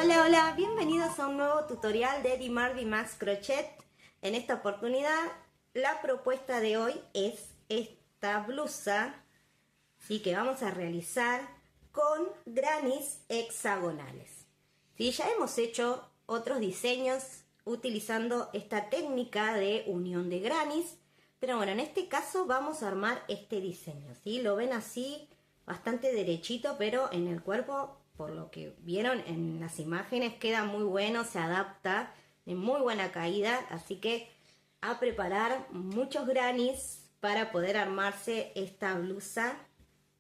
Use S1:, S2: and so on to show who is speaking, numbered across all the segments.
S1: Hola, hola, bienvenidos a un nuevo tutorial de Dimardi Max Crochet. En esta oportunidad, la propuesta de hoy es esta blusa, ¿sí? Que vamos a realizar con grannies hexagonales. ¿Sí? Ya hemos hecho otros diseños utilizando esta técnica de unión de grannies, pero bueno, en este caso vamos a armar este diseño, ¿sí? Lo ven así, bastante derechito, pero en el cuerpo, por lo que vieron en las imágenes, queda muy bueno, se adapta, de muy buena caída, así que a preparar muchos grannies para poder armarse esta blusa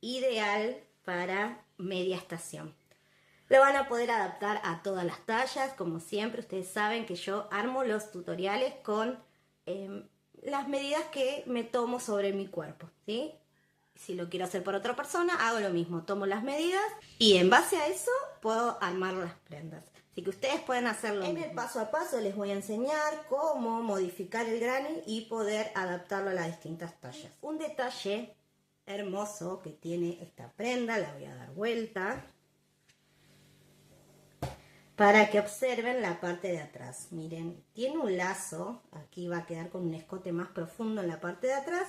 S1: ideal para media estación. Lo van a poder adaptar a todas las tallas, como siempre. Ustedes saben que yo armo los tutoriales con las medidas que me tomo sobre mi cuerpo, ¿sí? Si lo quiero hacer por otra persona, hago lo mismo, tomo las medidas y en base a eso puedo armar las prendas. Así que ustedes pueden hacerlo. En el paso a paso les voy a enseñar cómo modificar el granny y poder adaptarlo a las distintas tallas. Un detalle hermoso que tiene esta prenda, la voy a dar vuelta para que observen la parte de atrás. Miren, tiene un lazo, aquí va a quedar con un escote más profundo en la parte de atrás,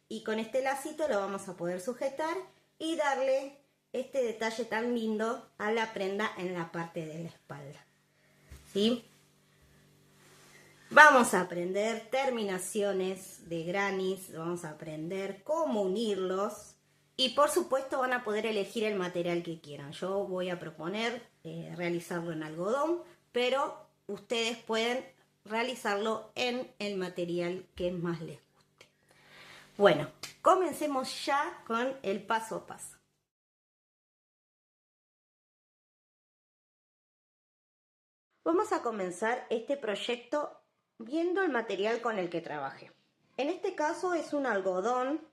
S1: y con este lacito lo vamos a poder sujetar y darle este detalle tan lindo a la prenda en la parte de la espalda, ¿sí? Vamos a aprender terminaciones de grannies, vamos a aprender cómo unirlos y por supuesto van a poder elegir el material que quieran. Yo voy a proponer realizarlo en algodón, pero ustedes pueden realizarlo en el material que más les guste. Bueno, comencemos ya con el paso a paso. Vamos a comenzar este proyecto viendo el material con el que trabajé. En este caso es un algodón,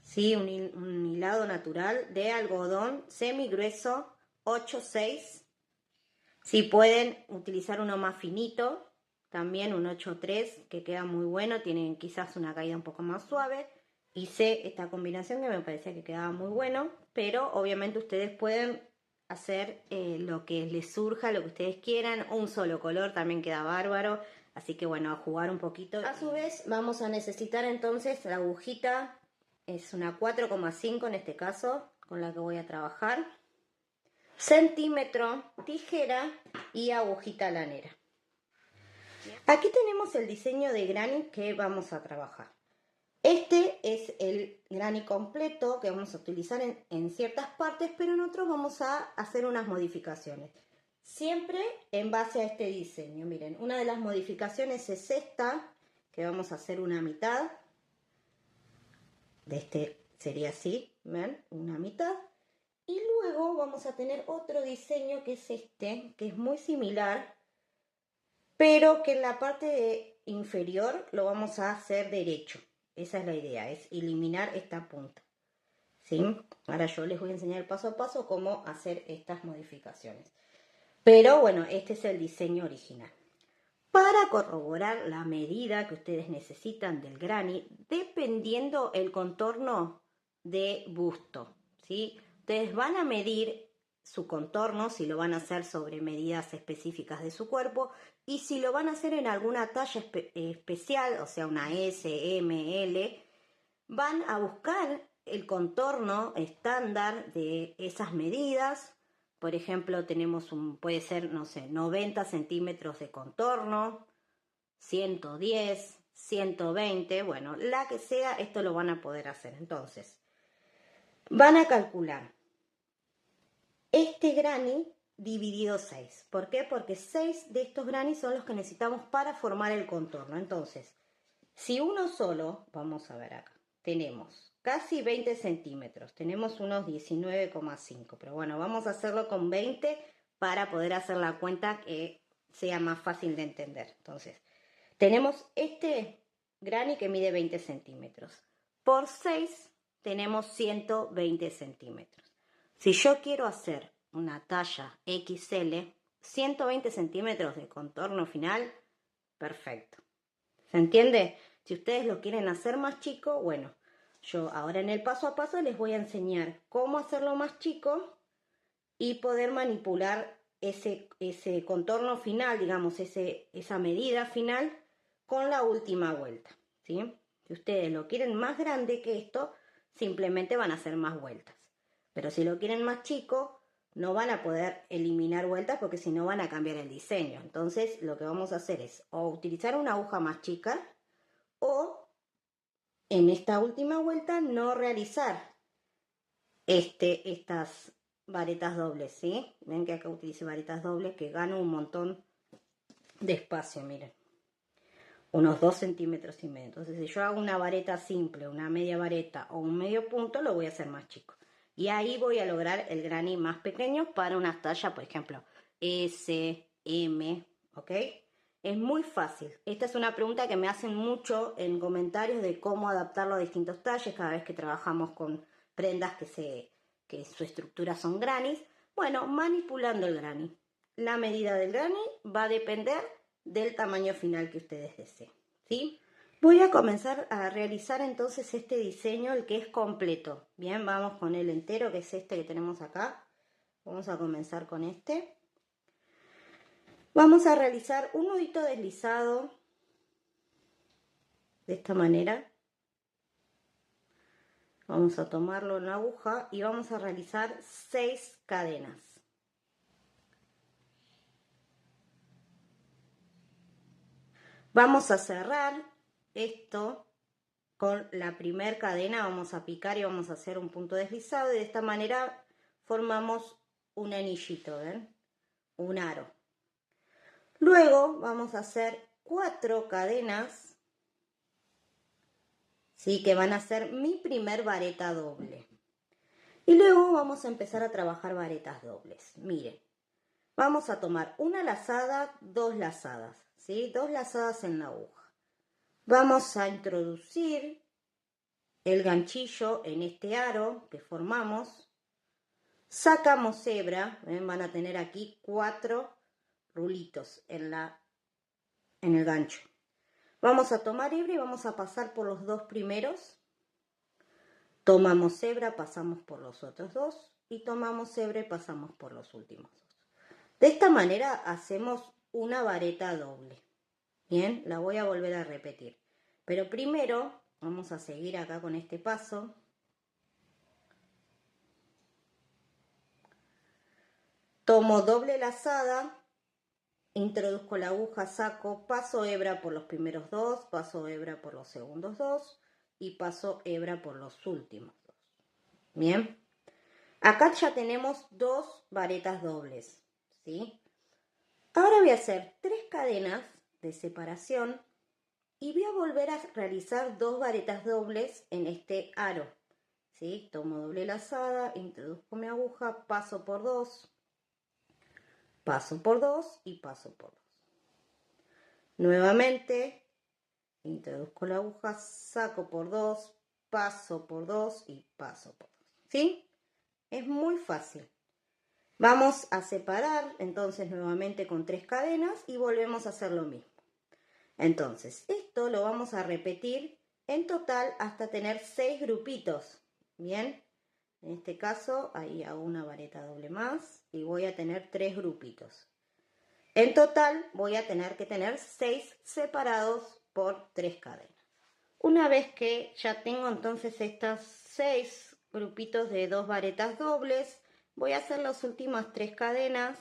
S1: ¿sí? un hilado natural de algodón semi grueso 8/6. Si pueden utilizar uno más finito, también un 8/3 que queda muy bueno, tienen quizás una caída un poco más suave. Hice esta combinación que me parecía que quedaba muy bueno, pero obviamente ustedes pueden hacer lo que les surja, lo que ustedes quieran. Un solo color también queda bárbaro, así que bueno, a jugar un poquito. A su vez vamos a necesitar entonces la agujita, es una 4,5 en este caso, con la que voy a trabajar. Centímetro, tijera y agujita lanera. Aquí tenemos el diseño de granny que vamos a trabajar. Este es el granny completo que vamos a utilizar en ciertas partes, pero en otros vamos a hacer unas modificaciones. Siempre en base a este diseño. Miren, una de las modificaciones es esta, que vamos a hacer una mitad. De este sería así, ¿ven? Una mitad. Y luego vamos a tener otro diseño que es este, que es muy similar, pero que en la parte inferior lo vamos a hacer derecho. Esa es la idea, es eliminar esta punta, ¿sí? Ahora yo les voy a enseñar paso a paso cómo hacer estas modificaciones. Pero bueno, este es el diseño original. Para corroborar la medida que ustedes necesitan del granny, dependiendo el contorno de busto, ¿sí? Ustedes van a medir su contorno, si lo van a hacer sobre medidas específicas de su cuerpo, y si lo van a hacer en alguna talla especial, o sea, una S, M, L, van a buscar el contorno estándar de esas medidas. Por ejemplo, tenemos puede ser, no sé, 90 centímetros de contorno, 110, 120, bueno, la que sea, esto lo van a poder hacer. Entonces, van a calcular este granny dividido 6. ¿Por qué? Porque 6 de estos grannies son los que necesitamos para formar el contorno. Entonces, si uno solo, vamos a ver acá, tenemos casi 20 centímetros, tenemos unos 19,5, pero bueno, vamos a hacerlo con 20 para poder hacer la cuenta que sea más fácil de entender. Entonces, tenemos este granny que mide 20 centímetros. Por 6 tenemos 120 centímetros. Si yo quiero hacer una talla XL, 120 centímetros de contorno final, perfecto. ¿Se entiende? Si ustedes lo quieren hacer más chico, bueno, yo ahora en el paso a paso les voy a enseñar cómo hacerlo más chico y poder manipular ese contorno final, digamos, esa medida final con la última vuelta, ¿sí? Si ustedes lo quieren más grande que esto, simplemente van a hacer más vueltas. Pero si lo quieren más chico, no van a poder eliminar vueltas porque si no van a cambiar el diseño. Entonces lo que vamos a hacer es o utilizar una aguja más chica o en esta última vuelta no realizar estas varetas dobles, ¿sí? Ven que acá utilicé varetas dobles que gano un montón de espacio, miren. Unos 2,5 centímetros. Entonces si yo hago una vareta simple, una media vareta o un medio punto, lo voy a hacer más chico. Y ahí voy a lograr el granny más pequeño para una talla, por ejemplo, S, M, ¿ok? Es muy fácil. Esta es una pregunta que me hacen mucho en comentarios de cómo adaptarlo a distintos talles cada vez que trabajamos con prendas que su estructura son grannies. Bueno, manipulando el granny. La medida del granny va a depender del tamaño final que ustedes deseen, ¿sí? Voy a comenzar a realizar entonces este diseño, el que es completo. Bien, vamos con el entero, que es este que tenemos acá. Vamos a comenzar con este. Vamos a realizar un nudito deslizado de esta manera. Vamos a tomarlo en la aguja y vamos a realizar 6 cadenas. Vamos a cerrar esto con la primera cadena, vamos a picar y vamos a hacer un punto deslizado y de esta manera formamos un anillito, ¿ven? Un aro. Luego vamos a hacer 4 cadenas, ¿sí? Que van a ser mi primer vareta doble. Y luego vamos a empezar a trabajar varetas dobles. Miren, vamos a tomar una lazada, 2 lazadas, ¿sí? 2 lazadas en la aguja. Vamos a introducir el ganchillo en este aro que formamos. Sacamos hebra, ¿ven? Van a tener aquí 4 rulitos en el gancho. Vamos a tomar hebra y vamos a pasar por los 2 primeros. Tomamos hebra, pasamos por los otros 2 y tomamos hebra y pasamos por los últimos 2. De esta manera hacemos una vareta doble. Bien, la voy a volver a repetir. Pero primero vamos a seguir acá con este paso. Tomo doble lazada, introduzco la aguja, saco, paso hebra por los primeros 2, paso hebra por los segundos 2 y paso hebra por los últimos 2. Bien, acá ya tenemos 2 varetas dobles, ¿sí? Ahora voy a hacer 3 cadenas de separación y voy a volver a realizar 2 varetas dobles en este aro, ¿sí? Tomo doble lazada, introduzco mi aguja, paso por 2, paso por 2 y paso por 2. Nuevamente, introduzco la aguja, saco por 2, paso por 2 y paso por 2. ¿Sí? Es muy fácil. Vamos a separar entonces nuevamente con 3 cadenas y volvemos a hacer lo mismo. Entonces, esto lo vamos a repetir en total hasta tener 6 grupitos. Bien, en este caso ahí hago una vareta doble más y voy a tener 3 grupitos. En total voy a tener que tener 6 separados por 3 cadenas. Una vez que ya tengo entonces estas 6 grupitos de 2 varetas dobles, voy a hacer las últimas 3 cadenas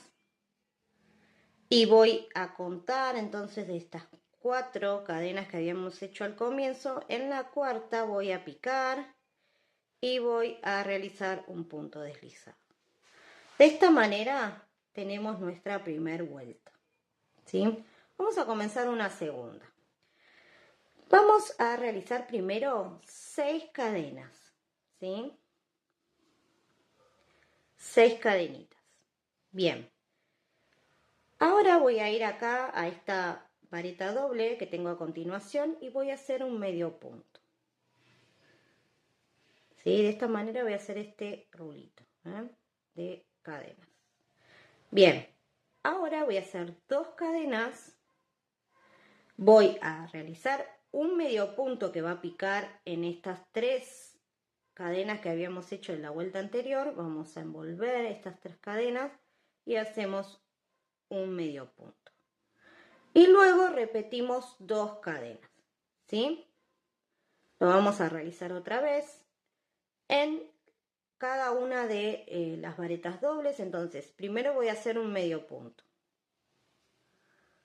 S1: y voy a contar entonces de estas 4 cadenas que habíamos hecho al comienzo. En la cuarta voy a picar y voy a realizar un punto deslizado. De esta manera tenemos nuestra primera vuelta, ¿sí? Vamos a comenzar una segunda. Vamos a realizar primero 6 cadenas, ¿sí? 6 cadenitas. Bien. Ahora voy a ir acá a esta vareta doble que tengo a continuación y voy a hacer un medio punto. ¿Sí? De esta manera voy a hacer este rulito, ¿eh? De cadenas. Bien, ahora voy a hacer 2 cadenas. Voy a realizar un medio punto que va a picar en estas 3 cadenas que habíamos hecho en la vuelta anterior. Vamos a envolver estas 3 cadenas y hacemos un medio punto. Y luego repetimos 2 cadenas, ¿sí? Lo vamos a realizar otra vez en cada una de las varetas dobles. Entonces, primero voy a hacer un medio punto.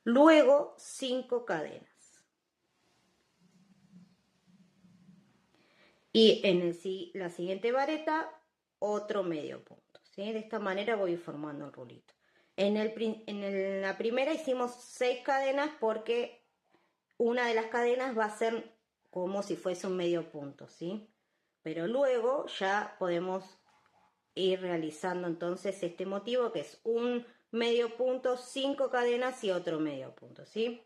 S1: Luego 5 cadenas. Y en la siguiente vareta, otro medio punto, ¿sí? De esta manera voy formando el rulito. En la primera hicimos 6 cadenas porque una de las cadenas va a ser como si fuese un medio punto, ¿sí? Pero luego ya podemos ir realizando entonces este motivo, que es un medio punto, 5 cadenas y otro medio punto, ¿sí?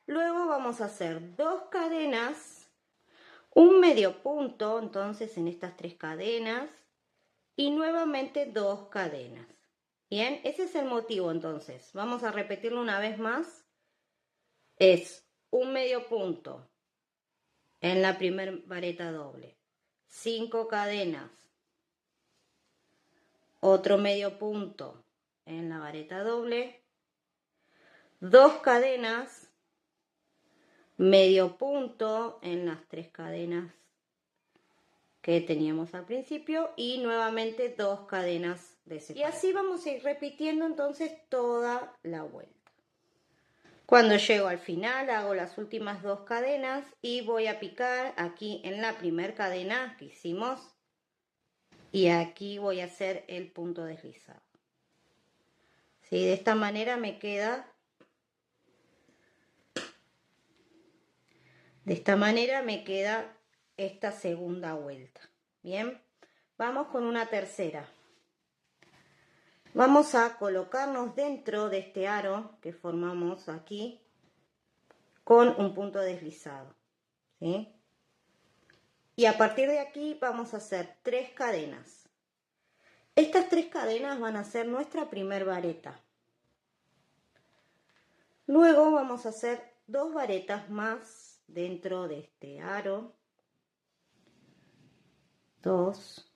S1: Luego vamos a hacer 2 cadenas, un medio punto, entonces en estas 3 cadenas, y nuevamente 2 cadenas. Bien, ese es el motivo entonces. Vamos a repetirlo una vez más. Es un medio punto en la primera vareta doble, 5 cadenas, otro medio punto en la vareta doble, 2 cadenas, medio punto en las 3 cadenas que teníamos al principio y nuevamente 2 cadenas de separación. Y así vamos a ir repitiendo entonces toda la vuelta. Cuando llego al final hago las últimas 2 cadenas y voy a picar aquí en la primera cadena que hicimos y aquí voy a hacer el punto deslizado. ¿Sí? De esta manera me queda, esta segunda vuelta. Bien, vamos con una tercera. Vamos a colocarnos dentro de este aro que formamos aquí con un punto deslizado, ¿sí? Y a partir de aquí vamos a hacer 3 cadenas. Estas 3 cadenas van a ser nuestra primer vareta. Luego vamos a hacer 2 varetas más dentro de este aro. 2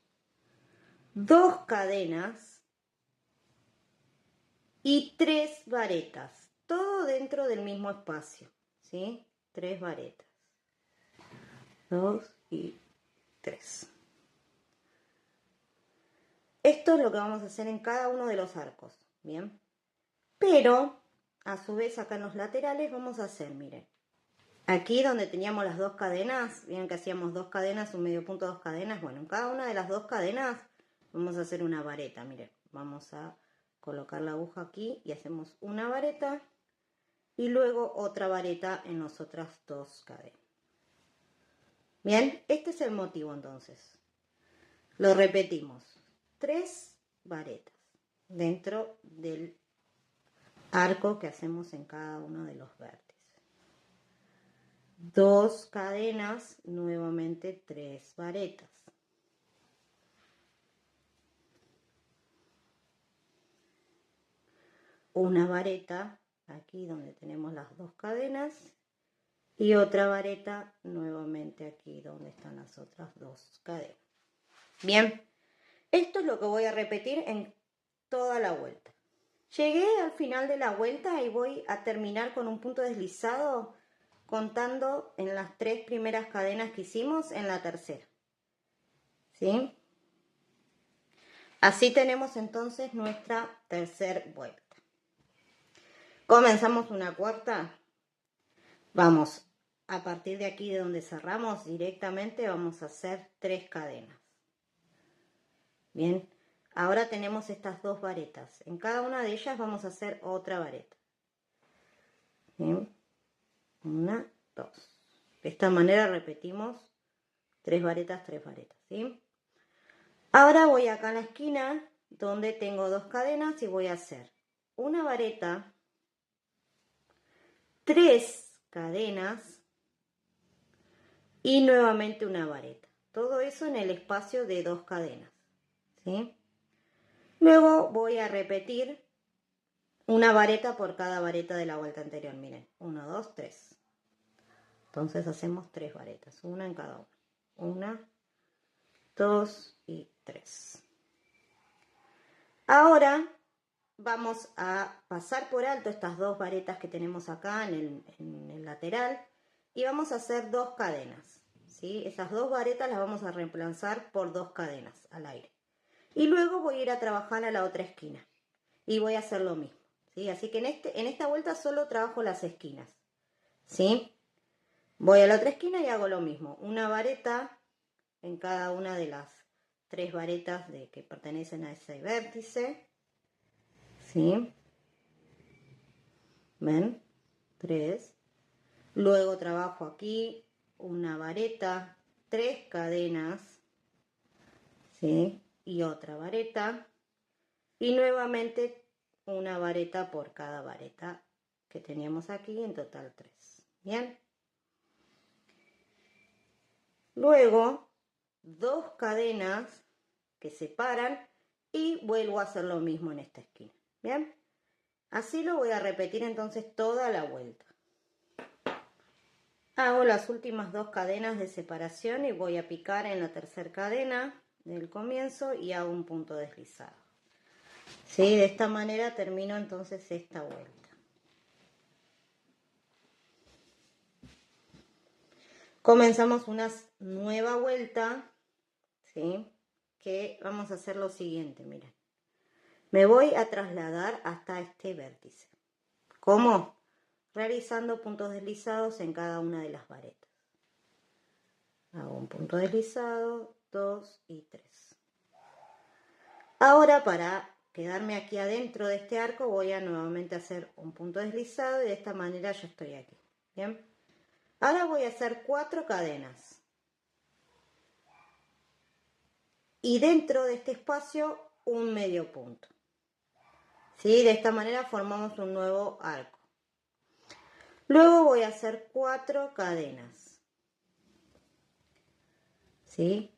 S1: cadenas y 3 varetas, todo dentro del mismo espacio, ¿sí? 3 varetas, 2 y 3. Esto es lo que vamos a hacer en cada uno de los arcos, ¿bien? Pero, a su vez, acá en los laterales vamos a hacer, miren, aquí donde teníamos las 2 cadenas, bien que hacíamos 2 cadenas, un medio punto, 2 cadenas, bueno, en cada una de las 2 cadenas vamos a hacer una vareta, miren, vamos a colocar la aguja aquí y hacemos una vareta y luego otra vareta en las otras 2 cadenas. Bien, este es el motivo entonces. Lo repetimos. 3 varetas dentro del arco que hacemos en cada uno de los vértices. 2 cadenas, nuevamente 3 varetas. Una vareta aquí donde tenemos las 2 cadenas y otra vareta nuevamente aquí donde están las otras 2 cadenas. Bien, esto es lo que voy a repetir en toda la vuelta. Llegué al final de la vuelta y voy a terminar con un punto deslizado contando en las 3 primeras cadenas que hicimos en la tercera. ¿Sí? Así tenemos entonces nuestra tercera vuelta. Comenzamos una cuarta. Vamos, a partir de aquí de donde cerramos directamente vamos a hacer 3 cadenas. Bien, ahora tenemos estas 2 varetas. En cada una de ellas vamos a hacer otra vareta. Bien, 1, 2. De esta manera repetimos 3 varetas, 3 varetas, ¿sí? Ahora voy acá a la esquina donde tengo 2 cadenas y voy a hacer una vareta, 3 cadenas y nuevamente una vareta. Todo eso en el espacio de 2 cadenas, ¿sí? Luego voy a repetir una vareta por cada vareta de la vuelta anterior. Miren, 1, 2, 3. Entonces hacemos 3 varetas, una en cada una. 1, 2 y 3. Ahora vamos a pasar por alto estas dos varetas que tenemos acá en el lateral y vamos a hacer 2 cadenas, ¿sí? Esas 2 varetas las vamos a reemplazar por 2 cadenas al aire. Y luego voy a ir a trabajar a la otra esquina y voy a hacer lo mismo, ¿sí? Así que en esta vuelta solo trabajo las esquinas, ¿sí? Voy a la otra esquina y hago lo mismo, una vareta en cada una de las 3 varetas que pertenecen a ese vértice, ¿sí? ¿Ven? 3. Luego trabajo aquí una vareta, 3 cadenas, ¿sí? Y otra vareta. Y nuevamente una vareta por cada vareta que teníamos aquí, en total 3. ¿Bien? Luego 2 cadenas que separan y vuelvo a hacer lo mismo en esta esquina. ¿Bien? Así lo voy a repetir entonces toda la vuelta. Hago las últimas 2 cadenas de separación y voy a picar en la tercera cadena del comienzo y hago un punto deslizado. ¿Sí? De esta manera termino entonces esta vuelta. Comenzamos una nueva vuelta, ¿sí? Que vamos a hacer lo siguiente, miren. Me voy a trasladar hasta este vértice. ¿Cómo? Realizando puntos deslizados en cada una de las varetas. Hago un punto deslizado, 2 y 3. Ahora, para quedarme aquí adentro de este arco, voy a nuevamente hacer un punto deslizado y de esta manera ya estoy aquí. ¿Bien? Ahora voy a hacer 4 cadenas. Y dentro de este espacio, un medio punto. ¿Sí? De esta manera formamos un nuevo arco. Luego voy a hacer 4 cadenas. ¿Sí?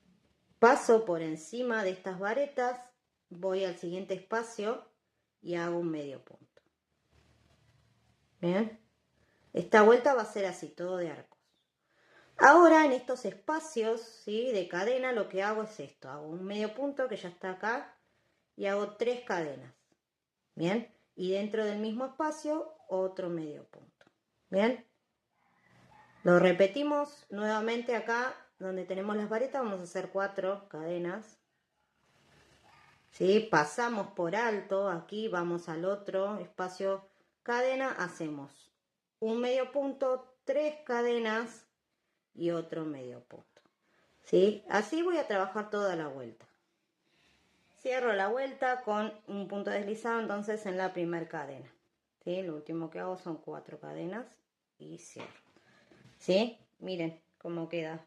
S1: Paso por encima de estas varetas, voy al siguiente espacio y hago un medio punto. ¿Bien? Esta vuelta va a ser así, todo de arcos. Ahora en estos espacios, ¿sí?, de cadena, lo que hago es esto. Hago un medio punto que ya está acá y hago 3 cadenas. ¿Bien? Y dentro del mismo espacio, otro medio punto. ¿Bien? Lo repetimos nuevamente acá, donde tenemos las varetas, vamos a hacer 4 cadenas. ¿Sí? Pasamos por alto, aquí vamos al otro espacio cadena, hacemos un medio punto, 3 cadenas y otro medio punto. ¿Sí? Así voy a trabajar toda la vuelta. Cierro la vuelta con un punto deslizado entonces en la primera cadena. ¿Sí? Lo último que hago son 4 cadenas y cierro. ¿Sí? Miren cómo queda.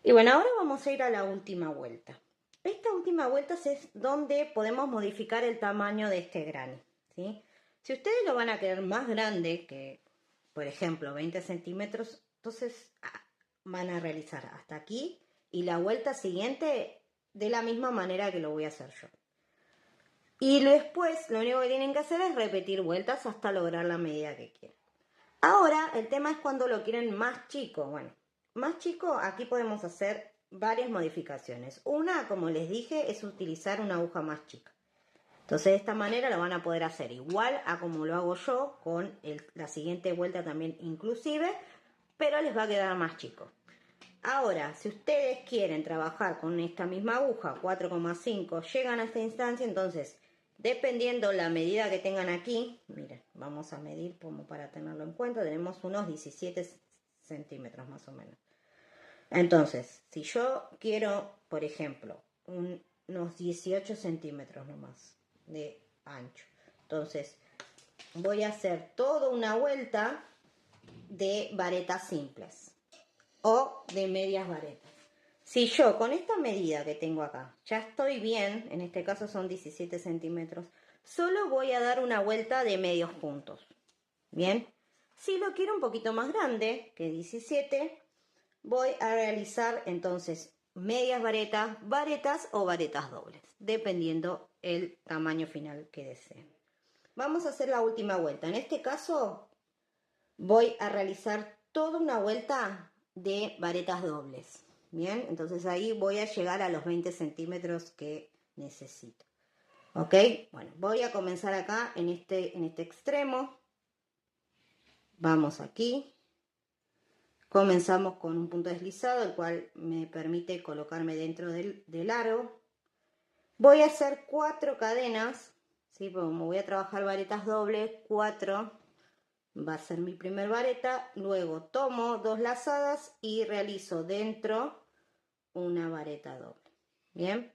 S1: Y bueno, ahora vamos a ir a la última vuelta. Esta última vuelta es donde podemos modificar el tamaño de este granny, ¿sí? Si ustedes lo van a querer más grande que, por ejemplo, 20 centímetros, entonces van a realizar hasta aquí y la vuelta siguiente de la misma manera que lo voy a hacer yo. Y después lo único que tienen que hacer es repetir vueltas hasta lograr la medida que quieran. Ahora el tema es cuando lo quieren más chico. Bueno, más chico, aquí podemos hacer varias modificaciones. Una, como les dije, es utilizar una aguja más chica. Entonces de esta manera lo van a poder hacer igual a como lo hago yo, con la siguiente vuelta también inclusive, pero les va a quedar más chico. Ahora, si ustedes quieren trabajar con esta misma aguja, 4,5, llegan a esta instancia, entonces, dependiendo la medida que tengan aquí, miren, vamos a medir como para tenerlo en cuenta, tenemos unos 17 centímetros más o menos. Entonces, si yo quiero, por ejemplo, unos 18 centímetros nomás de ancho, entonces voy a hacer toda una vuelta de varetas simples o de medias varetas. Si yo con esta medida que tengo acá ya estoy bien, en este caso son 17 centímetros, solo voy a dar una vuelta de medios puntos. Bien, si lo quiero un poquito más grande que 17, voy a realizar entonces medias varetas, varetas o varetas dobles, dependiendo el tamaño final que deseen. Vamos a hacer la última vuelta. En este caso voy a realizar toda una vuelta de varetas dobles. Bien, entonces ahí voy a llegar a los 20 centímetros que necesito. ¿Ok? Bueno, voy a comenzar acá en este extremo. Vamos aquí. Comenzamos con un punto deslizado, el cual me permite colocarme dentro del aro. Voy a hacer 4 cadenas, ¿sí? Porque como voy a trabajar varetas dobles, 4 va a ser mi primer vareta. Luego tomo 2 lazadas y realizo dentro una vareta doble. Bien.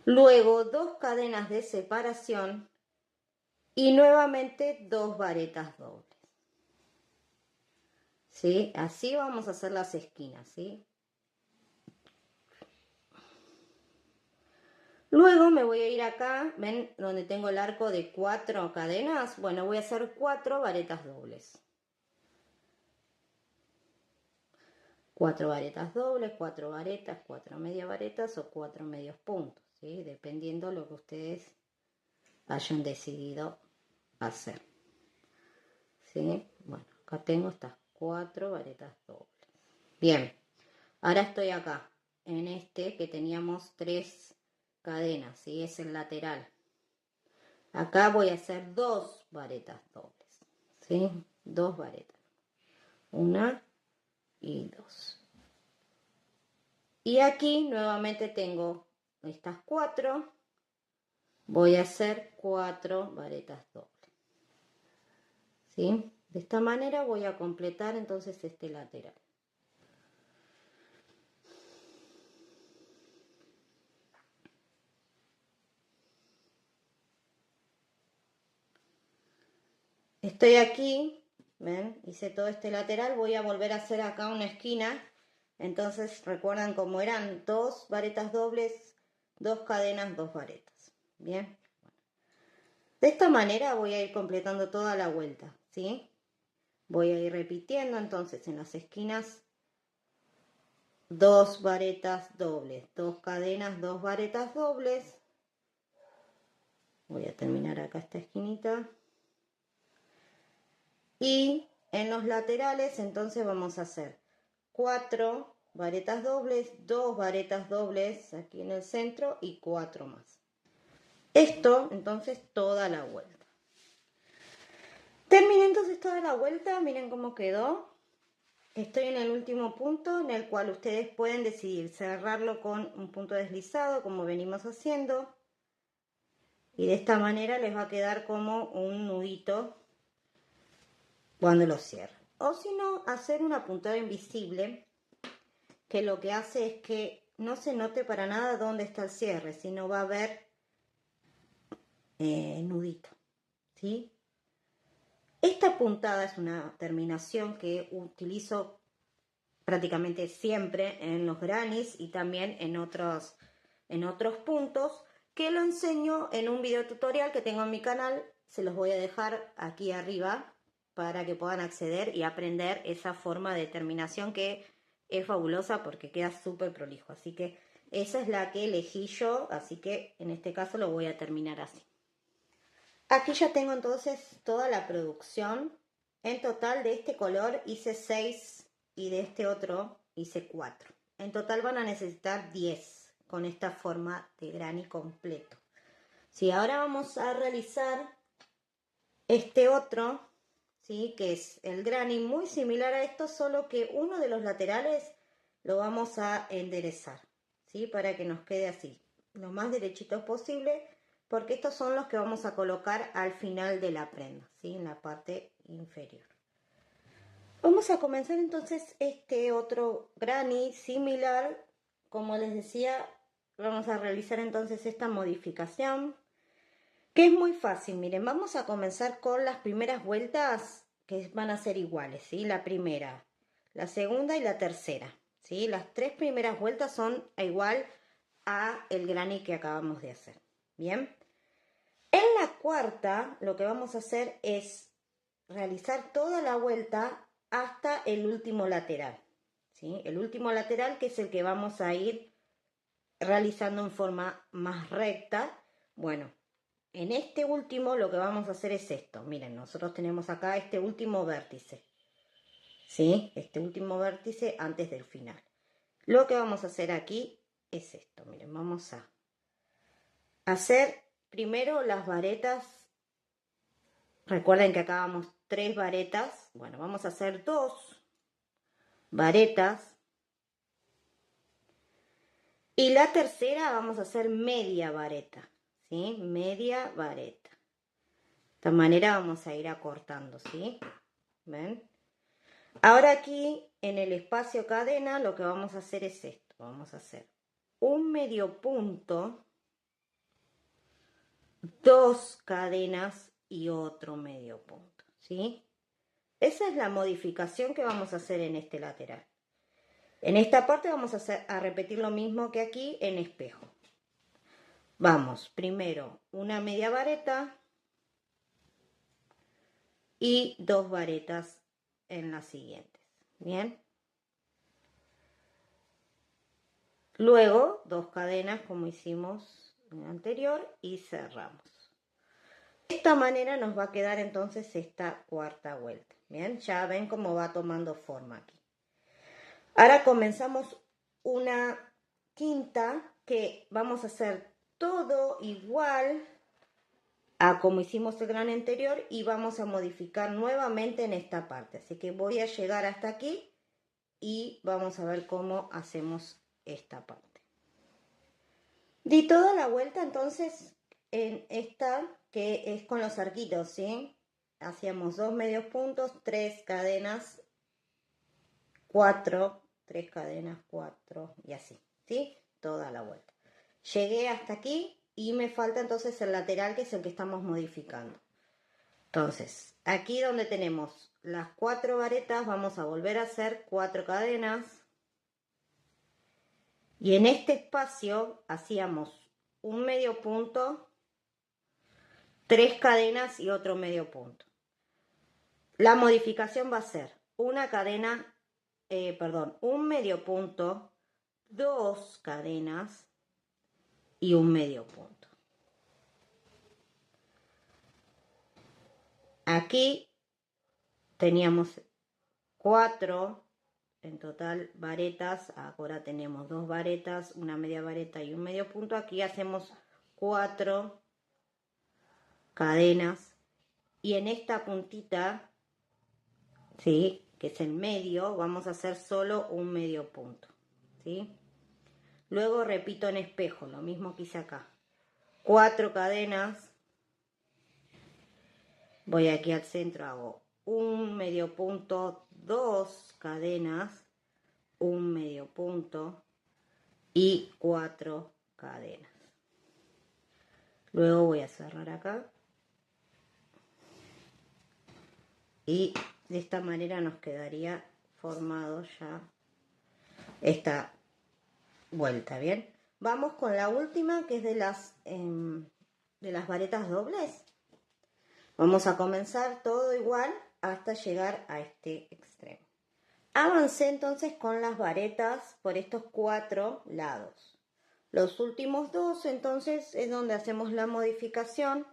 S1: Luego 2 cadenas de separación y nuevamente 2 varetas dobles. ¿Sí? Así vamos a hacer las esquinas, ¿sí? Luego me voy a ir acá, ¿ven? Donde tengo el arco de 4 cadenas. Bueno, voy a hacer 4 varetas dobles. 4 varetas dobles, 4 varetas, 4 medias varetas o 4 medios puntos, ¿sí? Dependiendo lo que ustedes hayan decidido hacer. ¿Sí? Bueno, acá tengo estas 4 varetas dobles. Bien, ahora estoy acá, en este que teníamos 3 cadenas, ¿sí? Es el lateral. Acá voy a hacer 2 varetas dobles, ¿sí? 2 varetas. 1 y 2. Y aquí nuevamente tengo estas 4. Voy a hacer 4 varetas dobles, ¿sí? De esta manera voy a completar entonces este lateral. Estoy aquí, ¿ven? Hice todo este lateral, voy a volver a hacer acá una esquina. Entonces recuerdan cómo eran 2 varetas dobles, 2 cadenas, 2 varetas. Bien. De esta manera voy a ir completando toda la vuelta, ¿sí? Voy a ir repitiendo entonces en las esquinas 2 varetas dobles, 2 cadenas, 2 varetas dobles. Voy a terminar acá esta esquinita. Y en los laterales entonces vamos a hacer 4 varetas dobles, 2 varetas dobles aquí en el centro y 4 más. Esto entonces toda la vuelta. Terminé entonces toda la vuelta, miren cómo quedó. Estoy en el último punto en el cual ustedes pueden decidir cerrarlo con un punto deslizado como venimos haciendo. Y de esta manera les va a quedar como un nudito cuando lo cierren. O si no, hacer una puntada invisible que lo que hace es que no se note para nada dónde está el cierre, sino va a haber nudito, ¿sí? Esta puntada es una terminación que utilizo prácticamente siempre en los grannies y también en otros puntos, que lo enseño en un video tutorial que tengo en mi canal. Se los voy a dejar aquí arriba para que puedan acceder y aprender esa forma de terminación que es fabulosa porque queda súper prolijo. Así que esa es la que elegí yo, así que en este caso lo voy a terminar así. Aquí ya tengo entonces toda la producción. En total de este color hice 6 y de este otro hice 4. En total van a necesitar 10 con esta forma de granny completo. Sí, ahora vamos a realizar este otro, ¿sí? Que es el granny muy similar a esto, solo que uno de los laterales lo vamos a enderezar, ¿sí? Para que nos quede así, lo más derechito posible, porque estos son los que vamos a colocar al final de la prenda, ¿sí? En la parte inferior. Vamos a comenzar entonces este otro granny similar. Como les decía, vamos a realizar entonces esta modificación, que es muy fácil. Miren, vamos a comenzar con las primeras vueltas que van a ser iguales, ¿sí? La primera, la segunda y la tercera, ¿sí? Las 3 primeras vueltas son igual a el granny que acabamos de hacer. Bien. En la cuarta, lo que vamos a hacer es realizar toda la vuelta hasta el último lateral, ¿sí? El último lateral, que es el que vamos a ir realizando en forma más recta. Bueno, en este último lo que vamos a hacer es esto. Miren, nosotros tenemos acá este último vértice, ¿sí? Este último vértice antes del final. Lo que vamos a hacer aquí es esto. Miren, vamos a hacer primero las varetas. Recuerden que acabamos 3 varetas. Bueno, vamos a hacer 2 varetas. Y la tercera vamos a hacer media vareta, ¿sí? Media vareta. De esta manera vamos a ir acortando, ¿sí? ¿Ven? Ahora aquí, en el espacio cadena, lo que vamos a hacer es esto. Vamos a hacer un medio punto, 2 cadenas y otro medio punto, ¿sí? Esa es la modificación que vamos a hacer en este lateral. En esta parte vamos a repetir lo mismo que aquí en espejo. Vamos, primero una media vareta y 2 varetas en las siguientes. Bien. Luego 2 cadenas como hicimos en el anterior y cerramos. De esta manera nos va a quedar entonces esta cuarta vuelta. Bien, ya ven cómo va tomando forma aquí. Ahora comenzamos una quinta que vamos a hacer todo igual a como hicimos el gran anterior y vamos a modificar nuevamente en esta parte. Así que voy a llegar hasta aquí y vamos a ver cómo hacemos esta parte. Di toda la vuelta entonces en esta que es con los arquitos, ¿sí? Hacíamos 2 medios puntos, 3 cadenas, 4, 3 cadenas, 4 y así, ¿sí? Toda la vuelta. Llegué hasta aquí y me falta entonces el lateral, que es el que estamos modificando. Entonces, aquí donde tenemos las 4 varetas, vamos a volver a hacer 4 cadenas. Y en este espacio hacíamos un medio punto, 3 cadenas y otro medio punto. La modificación va a ser una cadena, un medio punto, 2 cadenas y un medio punto. Aquí teníamos 4 en total varetas, ahora tenemos 2 varetas, una media vareta y un medio punto. Aquí hacemos 4 cadenas y en esta puntita, ¿sí?, que es el medio, vamos a hacer solo un medio punto, ¿sí? Luego repito en espejo, lo mismo que hice acá. 4 cadenas, voy aquí al centro, hago un medio punto, 2 cadenas, un medio punto y 4 cadenas. Luego voy a cerrar acá y de esta manera nos quedaría formado ya esta vuelta. Bien, vamos con la última, que es de las varetas dobles. Vamos a comenzar todo igual hasta llegar a este extremo. Avancé entonces con las varetas por estos 4 lados. Los últimos 2 entonces es donde hacemos la modificación.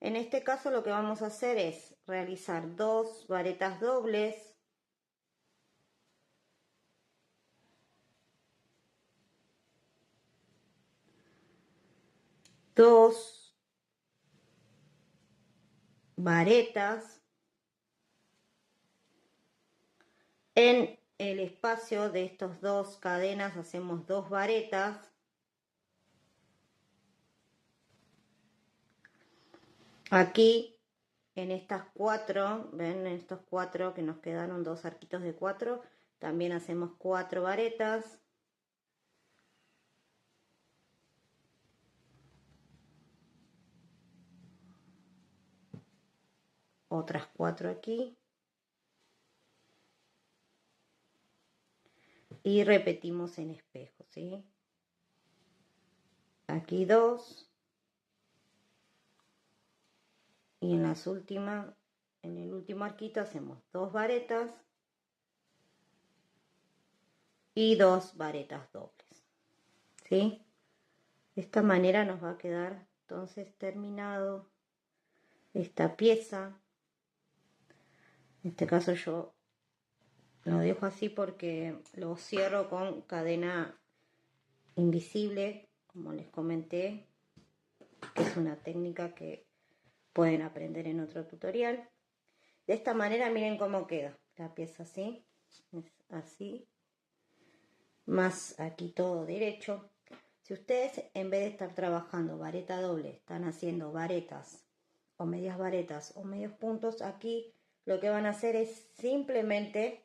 S1: En este caso lo que vamos a hacer es realizar 2 varetas dobles, dos varetas. En el espacio de estas 2 cadenas hacemos 2 varetas. Aquí en estas 4, ven, en estos 4 que nos quedaron 2 arquitos de 4, también hacemos 4 varetas. Otras 4 aquí. Y repetimos en espejo, ¿sí? Aquí 2. Y en las últimas, en el último arquito hacemos 2 varetas y 2 varetas dobles, ¿sí? De esta manera nos va a quedar entonces terminado esta pieza. En este caso yo lo dejo así porque lo cierro con cadena invisible, como les comenté. que es una técnica que pueden aprender en otro tutorial. De esta manera miren cómo queda la pieza así, así, más aquí todo derecho. Si ustedes en vez de estar trabajando vareta doble, están haciendo varetas o medias varetas o medios puntos, aquí lo que van a hacer es simplemente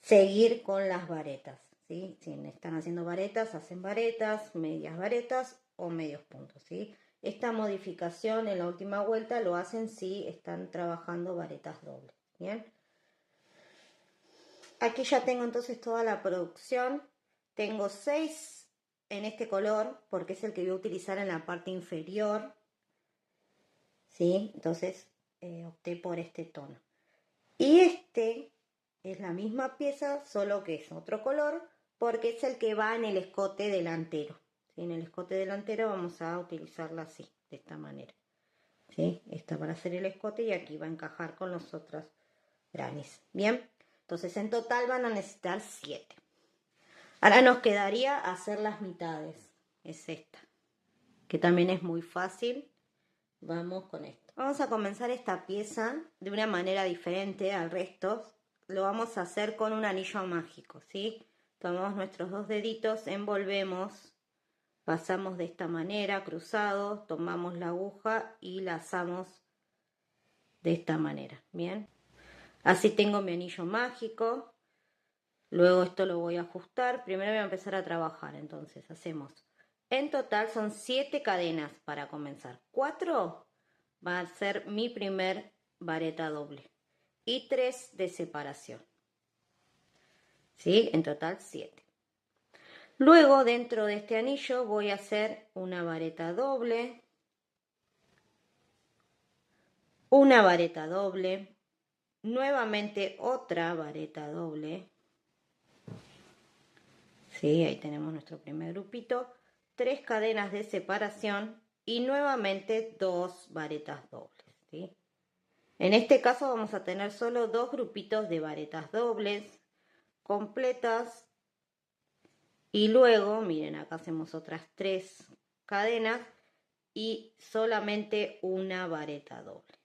S1: seguir con las varetas, ¿sí? Si están haciendo varetas, hacen varetas, medias varetas o medios puntos, ¿sí? Esta modificación en la última vuelta lo hacen si están trabajando varetas dobles, ¿bien? Aquí ya tengo entonces toda la producción. Tengo 6 en este color porque es el que voy a utilizar en la parte inferior, ¿sí? Entonces opté por este tono. Y este es la misma pieza, solo que es otro color porque es el que va en el escote delantero, ¿sí? En el escote delantero vamos a utilizarla así, de esta manera, ¿sí? Esta para hacer el escote y aquí va a encajar con los otros grannies. Bien, entonces en total van a necesitar 7. Ahora nos quedaría hacer las mitades. Es esta, que también es muy fácil. Vamos con esto. Vamos a comenzar esta pieza de una manera diferente al resto. Lo vamos a hacer con un anillo mágico, ¿sí? Tomamos nuestros 2 deditos, envolvemos, pasamos de esta manera, cruzado, tomamos la aguja y lazamos de esta manera, ¿bien? Así tengo mi anillo mágico. Luego esto lo voy a ajustar. Primero voy a empezar a trabajar. Entonces hacemos, en total son 7 cadenas para comenzar. 4 va a ser mi primer vareta doble y 3 de separación, ¿sí? En total 7. Luego dentro de este anillo voy a hacer una vareta doble, una vareta doble, nuevamente otra vareta doble, ¿sí? Ahí tenemos nuestro primer grupito, 3 cadenas de separación y nuevamente 2 varetas dobles, ¿sí? En este caso vamos a tener solo 2 grupitos de varetas dobles completas y luego, miren, acá hacemos otras 3 cadenas y solamente una vareta doble,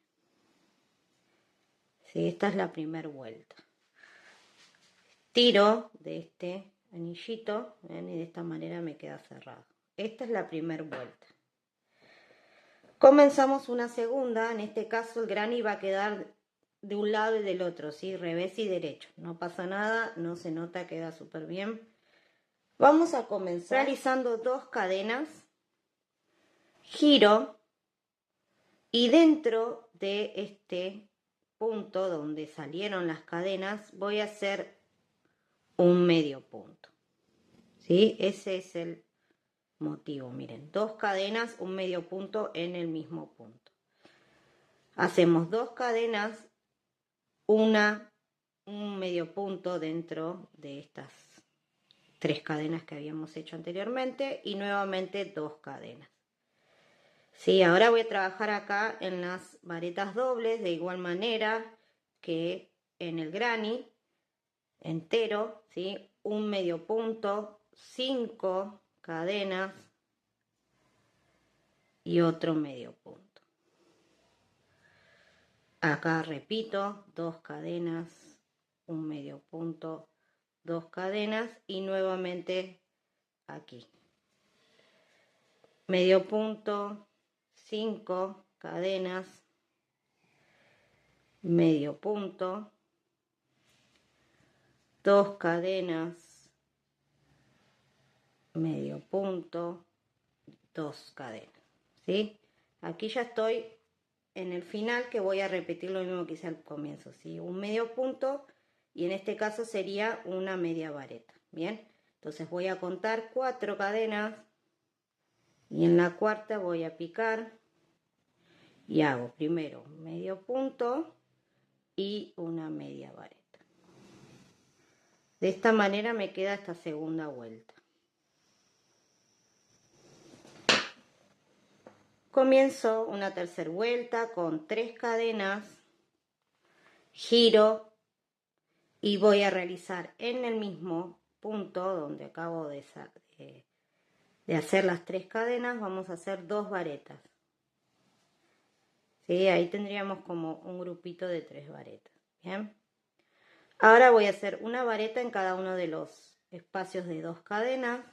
S1: ¿sí? Esta es la primera vuelta. Tiro de este anillito, ¿ven? Y de esta manera me queda cerrado. Esta es la primera vuelta. Comenzamos una segunda, en este caso el granny va a quedar de un lado y del otro, ¿sí? Revés y derecho. No pasa nada, no se nota, queda súper bien. Vamos a comenzar realizando 2 cadenas, giro y dentro de este punto donde salieron las cadenas voy a hacer un medio punto, ¿sí? Ese es el motivo, miren, 2 cadenas, un medio punto en el mismo punto. Hacemos 2 cadenas, un medio punto dentro de estas 3 cadenas que habíamos hecho anteriormente y nuevamente 2 cadenas. Sí, ahora voy a trabajar acá en las varetas dobles de igual manera que en el granny entero, ¿sí? Un medio punto, 5 cadenas y otro medio punto. Acá repito, 2 cadenas, un medio punto, 2 cadenas y nuevamente aquí. Medio punto, 5 cadenas, medio punto, 2 cadenas, medio punto, 2 cadenas, ¿sí? Aquí ya estoy en el final, que voy a repetir lo mismo que hice al comienzo, ¿sí? Un medio punto y en este caso sería una media vareta, ¿bien? Entonces voy a contar 4 cadenas y en la cuarta voy a picar y hago primero medio punto y una media vareta. De esta manera me queda esta segunda vuelta. Comienzo una tercera vuelta con 3 cadenas, giro y voy a realizar en el mismo punto donde acabo de de hacer las 3 cadenas, vamos a hacer 2 varetas. ¿Sí? Ahí tendríamos como un grupito de 3 varetas. Bien. Ahora voy a hacer una vareta en cada uno de los espacios de 2 cadenas.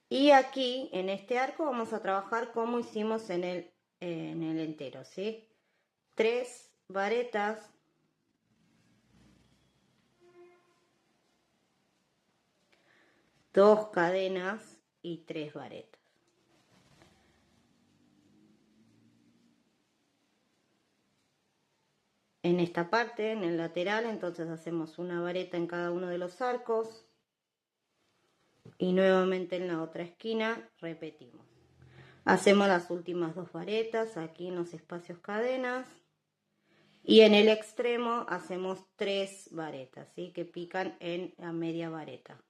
S1: Y aquí, en este arco, vamos a trabajar como hicimos en el entero, ¿sí? 3 varetas. 2 cadenas y 3 varetas. En esta parte, en el lateral, entonces hacemos una vareta en cada uno de los arcos. Y nuevamente en la otra esquina repetimos. Hacemos las últimas 2 varetas aquí en los espacios cadenas. Y en el extremo hacemos 3 varetas, ¿sí? Que pican en la media vareta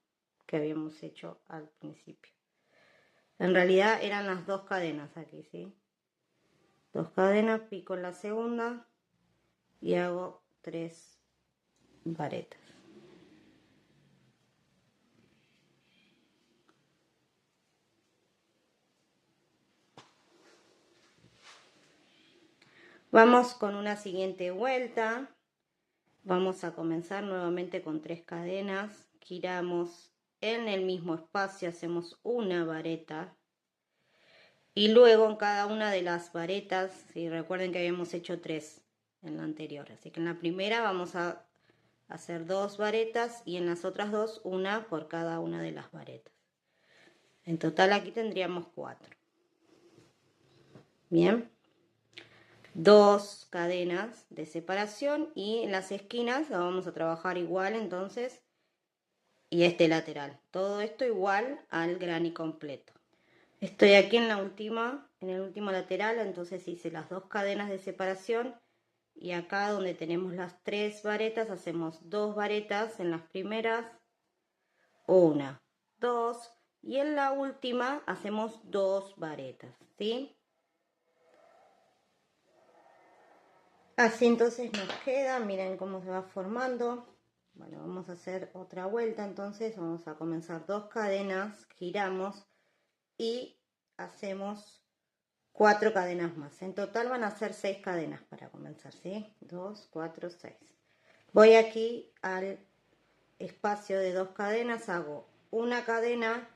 S1: que habíamos hecho al principio. En realidad eran las 2 cadenas aquí, ¿sí? 2 cadenas, pico en la segunda y hago 3 varetas. Vamos con una siguiente vuelta. Vamos a comenzar nuevamente con 3 cadenas. Giramos en el mismo espacio, hacemos una vareta. Y luego en cada una de las varetas, ¿sí? Recuerden que habíamos hecho 3 en la anterior. Así que en la primera vamos a hacer 2 varetas y en las otras 2 una por cada una de las varetas. En total aquí tendríamos 4. Bien. 2 cadenas de separación y en las esquinas la vamos a trabajar igual entonces y este lateral. Todo esto igual al granny completo. Estoy aquí en el último lateral, entonces hice las 2 cadenas de separación y acá donde tenemos las 3 varetas hacemos 2 varetas en las primeras, 1, 2 y en la última hacemos 2 varetas, ¿sí? Así entonces nos queda, miren cómo se va formando. Bueno, vamos a hacer otra vuelta, entonces vamos a comenzar 2 cadenas, giramos y hacemos 4 cadenas más. En total van a ser 6 cadenas para comenzar, ¿sí? 2, 4, 6. Voy aquí al espacio de 2 cadenas, hago una cadena,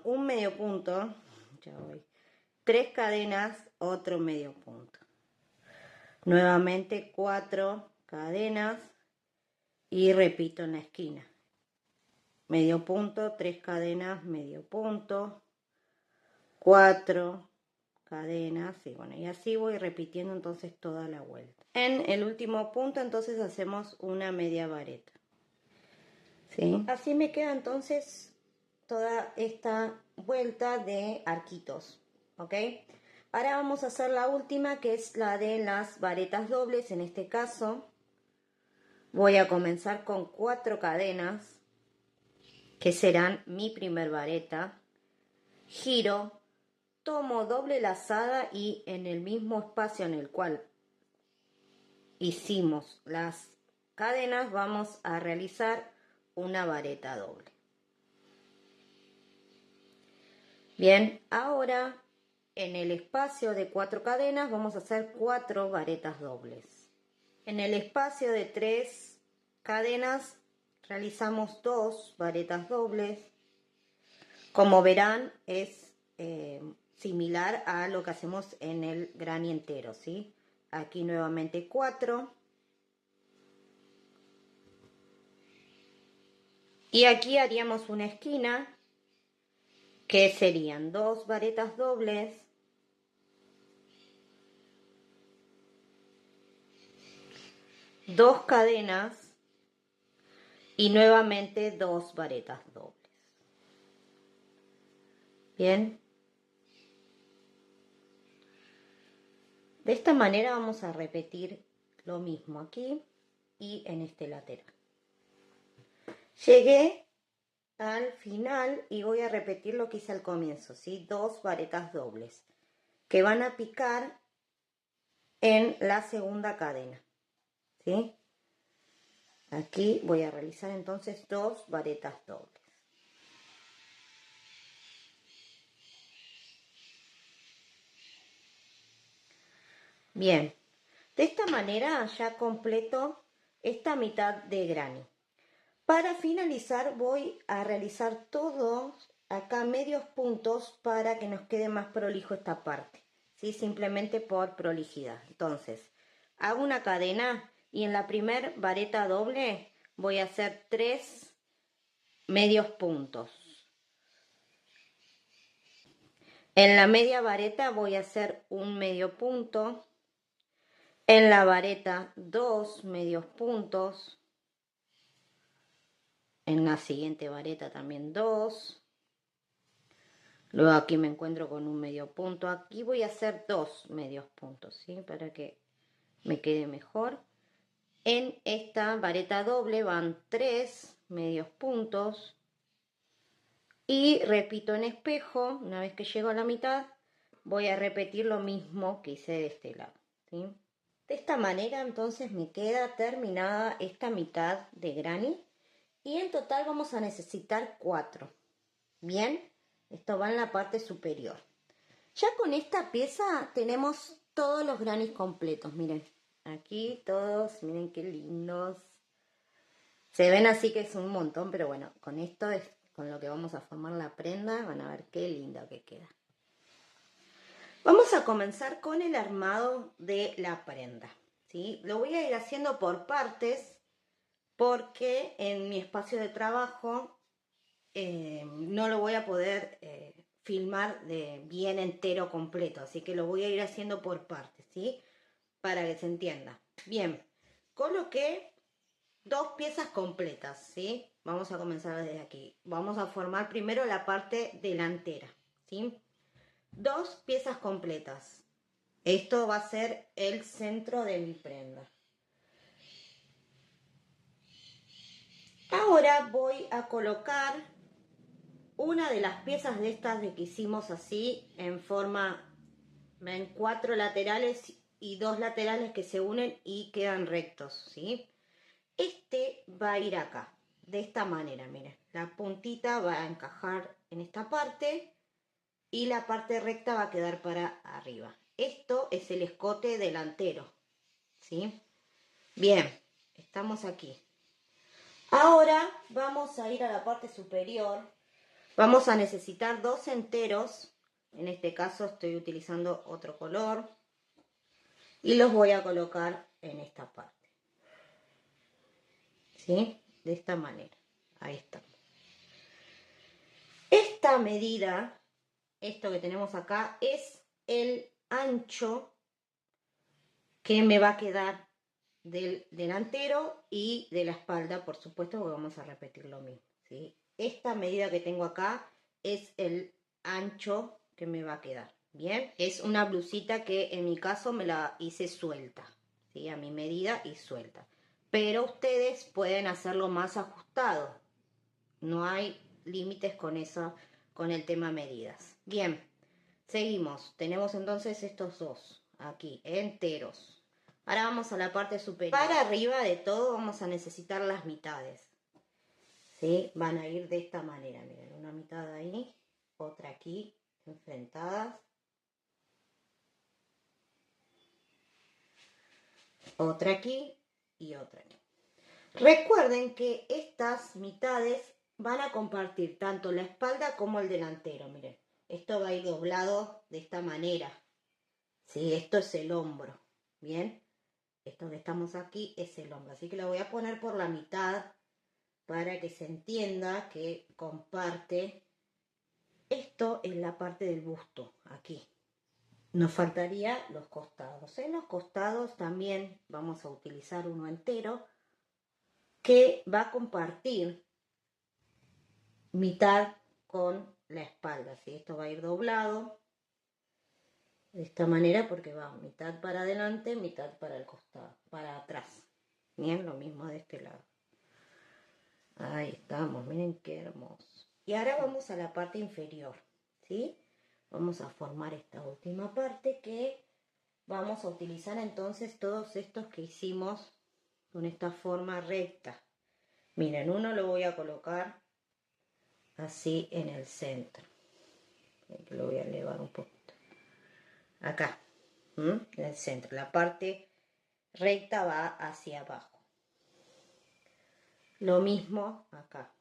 S1: un medio punto, ya voy, 3 cadenas, otro medio punto. Nuevamente 4 cadenas y repito en la esquina. Medio punto, 3 cadenas, medio punto, 4 cadenas y bueno, y así voy repitiendo entonces toda la vuelta. En el último punto entonces hacemos una media vareta. ¿Sí? Así me queda entonces toda esta vuelta de arquitos, ¿ok? Ahora vamos a hacer la última, que es la de las varetas dobles. En este caso voy a comenzar con 4 cadenas, que serán mi primer vareta. Giro, tomo doble lazada y en el mismo espacio en el cual hicimos las cadenas vamos a realizar una vareta doble. Bien, ahora en el espacio de 4 cadenas vamos a hacer 4 varetas dobles. En el espacio de 3 cadenas realizamos 2 varetas dobles. Como verán es similar a lo que hacemos en el granny entero, ¿sí? Aquí nuevamente 4. Y aquí haríamos una esquina que serían 2 varetas dobles, dos cadenas y nuevamente 2 varetas dobles. Bien. De esta manera vamos a repetir lo mismo aquí y en este lateral. Llegué al final y voy a repetir lo que hice al comienzo, ¿sí? 2 varetas dobles que van a picar en la segunda cadena, ¿sí? Aquí voy a realizar entonces 2 varetas dobles. Bien, de esta manera ya completo esta mitad de granny. Para finalizar voy a realizar todos acá medios puntos para que nos quede más prolijo esta parte, ¿sí? Simplemente por prolijidad. Entonces, hago una cadena y en la primer vareta doble voy a hacer 3 medios puntos. En la media vareta voy a hacer un medio punto. En la vareta 2 medios puntos. En la siguiente vareta también 2. Luego aquí me encuentro con un medio punto. Aquí voy a hacer 2 medios puntos, ¿sí? Para que me quede mejor. En esta vareta doble van 3 medios puntos. Y repito en espejo, una vez que llego a la mitad, voy a repetir lo mismo que hice de este lado, ¿sí? De esta manera entonces me queda terminada esta mitad de granny. Y en total vamos a necesitar 4. Bien, esto va en la parte superior. Ya con esta pieza tenemos todos los grannies completos, miren. Aquí todos, miren qué lindos. Se ven así que es un montón, pero bueno, con esto es con lo que vamos a formar la prenda. Van a ver qué linda que queda. Vamos a comenzar con el armado de la prenda, ¿sí? Lo voy a ir haciendo por partes porque en mi espacio de trabajo no lo voy a poder filmar de bien entero completo, así que lo voy a ir haciendo por partes, ¿sí? Para que se entienda. Bien, coloqué 2 piezas completas, ¿sí? Vamos a comenzar desde aquí. Vamos a formar primero la parte delantera, ¿sí? 2 piezas completas. Esto va a ser el centro de mi prenda. Ahora voy a colocar una de las piezas de estas de que hicimos así en forma, ven, 4 laterales y 2 laterales que se unen y quedan rectos, ¿sí? Este va a ir acá, de esta manera, miren. La puntita va a encajar en esta parte y la parte recta va a quedar para arriba. Esto es el escote delantero, ¿sí? Bien, estamos aquí. Ahora vamos a ir a la parte superior. Vamos a necesitar 2 enteros, en este caso estoy utilizando otro color, y los voy a colocar en esta parte, ¿sí? De esta manera, ahí está. Esta medida, esto que tenemos acá, es el ancho que me va a quedar del delantero y de la espalda, por supuesto, porque vamos a repetir lo mismo, ¿sí? Esta medida que tengo acá es el ancho que me va a quedar, ¿bien? Es una blusita que en mi caso me la hice suelta, ¿sí? A mi medida y suelta. Pero ustedes pueden hacerlo más ajustado. No hay límites con eso, con el tema medidas. Bien, seguimos. Tenemos entonces estos dos aquí, enteros. Ahora vamos a la parte superior. Para arriba de todo vamos a necesitar las mitades, ¿sí? Van a ir de esta manera, miren, una mitad ahí, otra aquí, enfrentadas. Otra aquí y otra aquí. Recuerden que estas mitades van a compartir tanto la espalda como el delantero, miren. Esto va a ir doblado de esta manera, ¿sí? Esto es el hombro, ¿bien? Esto que estamos aquí es el hombro, así que lo voy a poner por la mitad para que se entienda que comparte. Esto es la parte del busto, aquí. Nos faltaría los costados. En los costados también vamos a utilizar uno entero que va a compartir mitad con la espalda, ¿sí? Esto va a ir doblado de esta manera porque va mitad para adelante, mitad para el costado, para atrás. Bien, lo mismo de este lado. Ahí estamos, miren qué hermoso. Y ahora vamos a la parte inferior, ¿sí? Vamos a formar esta última parte que vamos a utilizar entonces todos estos que hicimos con esta forma recta, Miren, uno lo voy a colocar así en el centro. Lo voy a elevar un poquito. Acá, en el centro. La parte recta va hacia abajo. Lo mismo acá.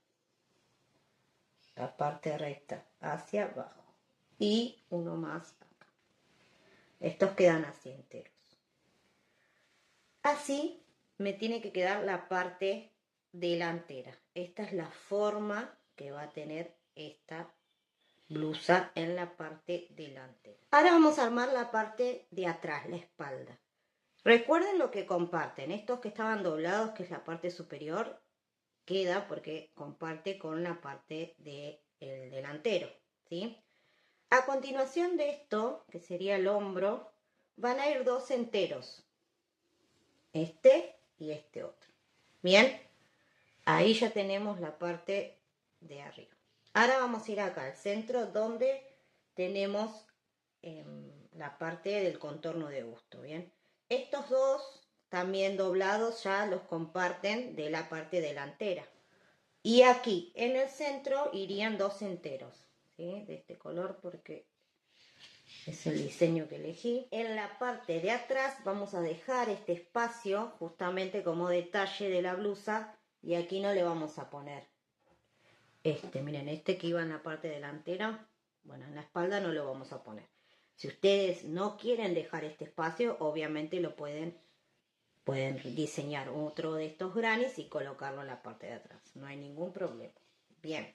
S1: La parte recta hacia abajo. Y uno más acá. Estos quedan así enteros. Así me tiene que quedar la parte delantera. Esta es la forma que va a tener esta blusa en la parte delantera. Ahora vamos a armar la parte de atrás, la espalda. Recuerden lo que comparten. Estos que estaban doblados, que es la parte superior, queda porque comparte con la parte del delantero, ¿sí? A continuación de esto, que sería el hombro, van a ir dos enteros. Este y este otro. Bien, ahí ya tenemos la parte de arriba. Ahora vamos a ir acá al centro donde tenemos la parte del contorno de busto. Bien, estos dos también doblados ya los comparten de la parte delantera. Y aquí en el centro irían dos enteros, ¿sí? De este color porque es el diseño que elegí. En la parte de atrás vamos a dejar este espacio justamente como detalle de la blusa y aquí no le vamos a poner miren, este que iba en la parte delantera, bueno, en la espalda no lo vamos a poner. Si ustedes no quieren dejar este espacio, obviamente lo pueden diseñar otro de estos grannies y colocarlo en la parte de atrás. No hay ningún problema. Bien,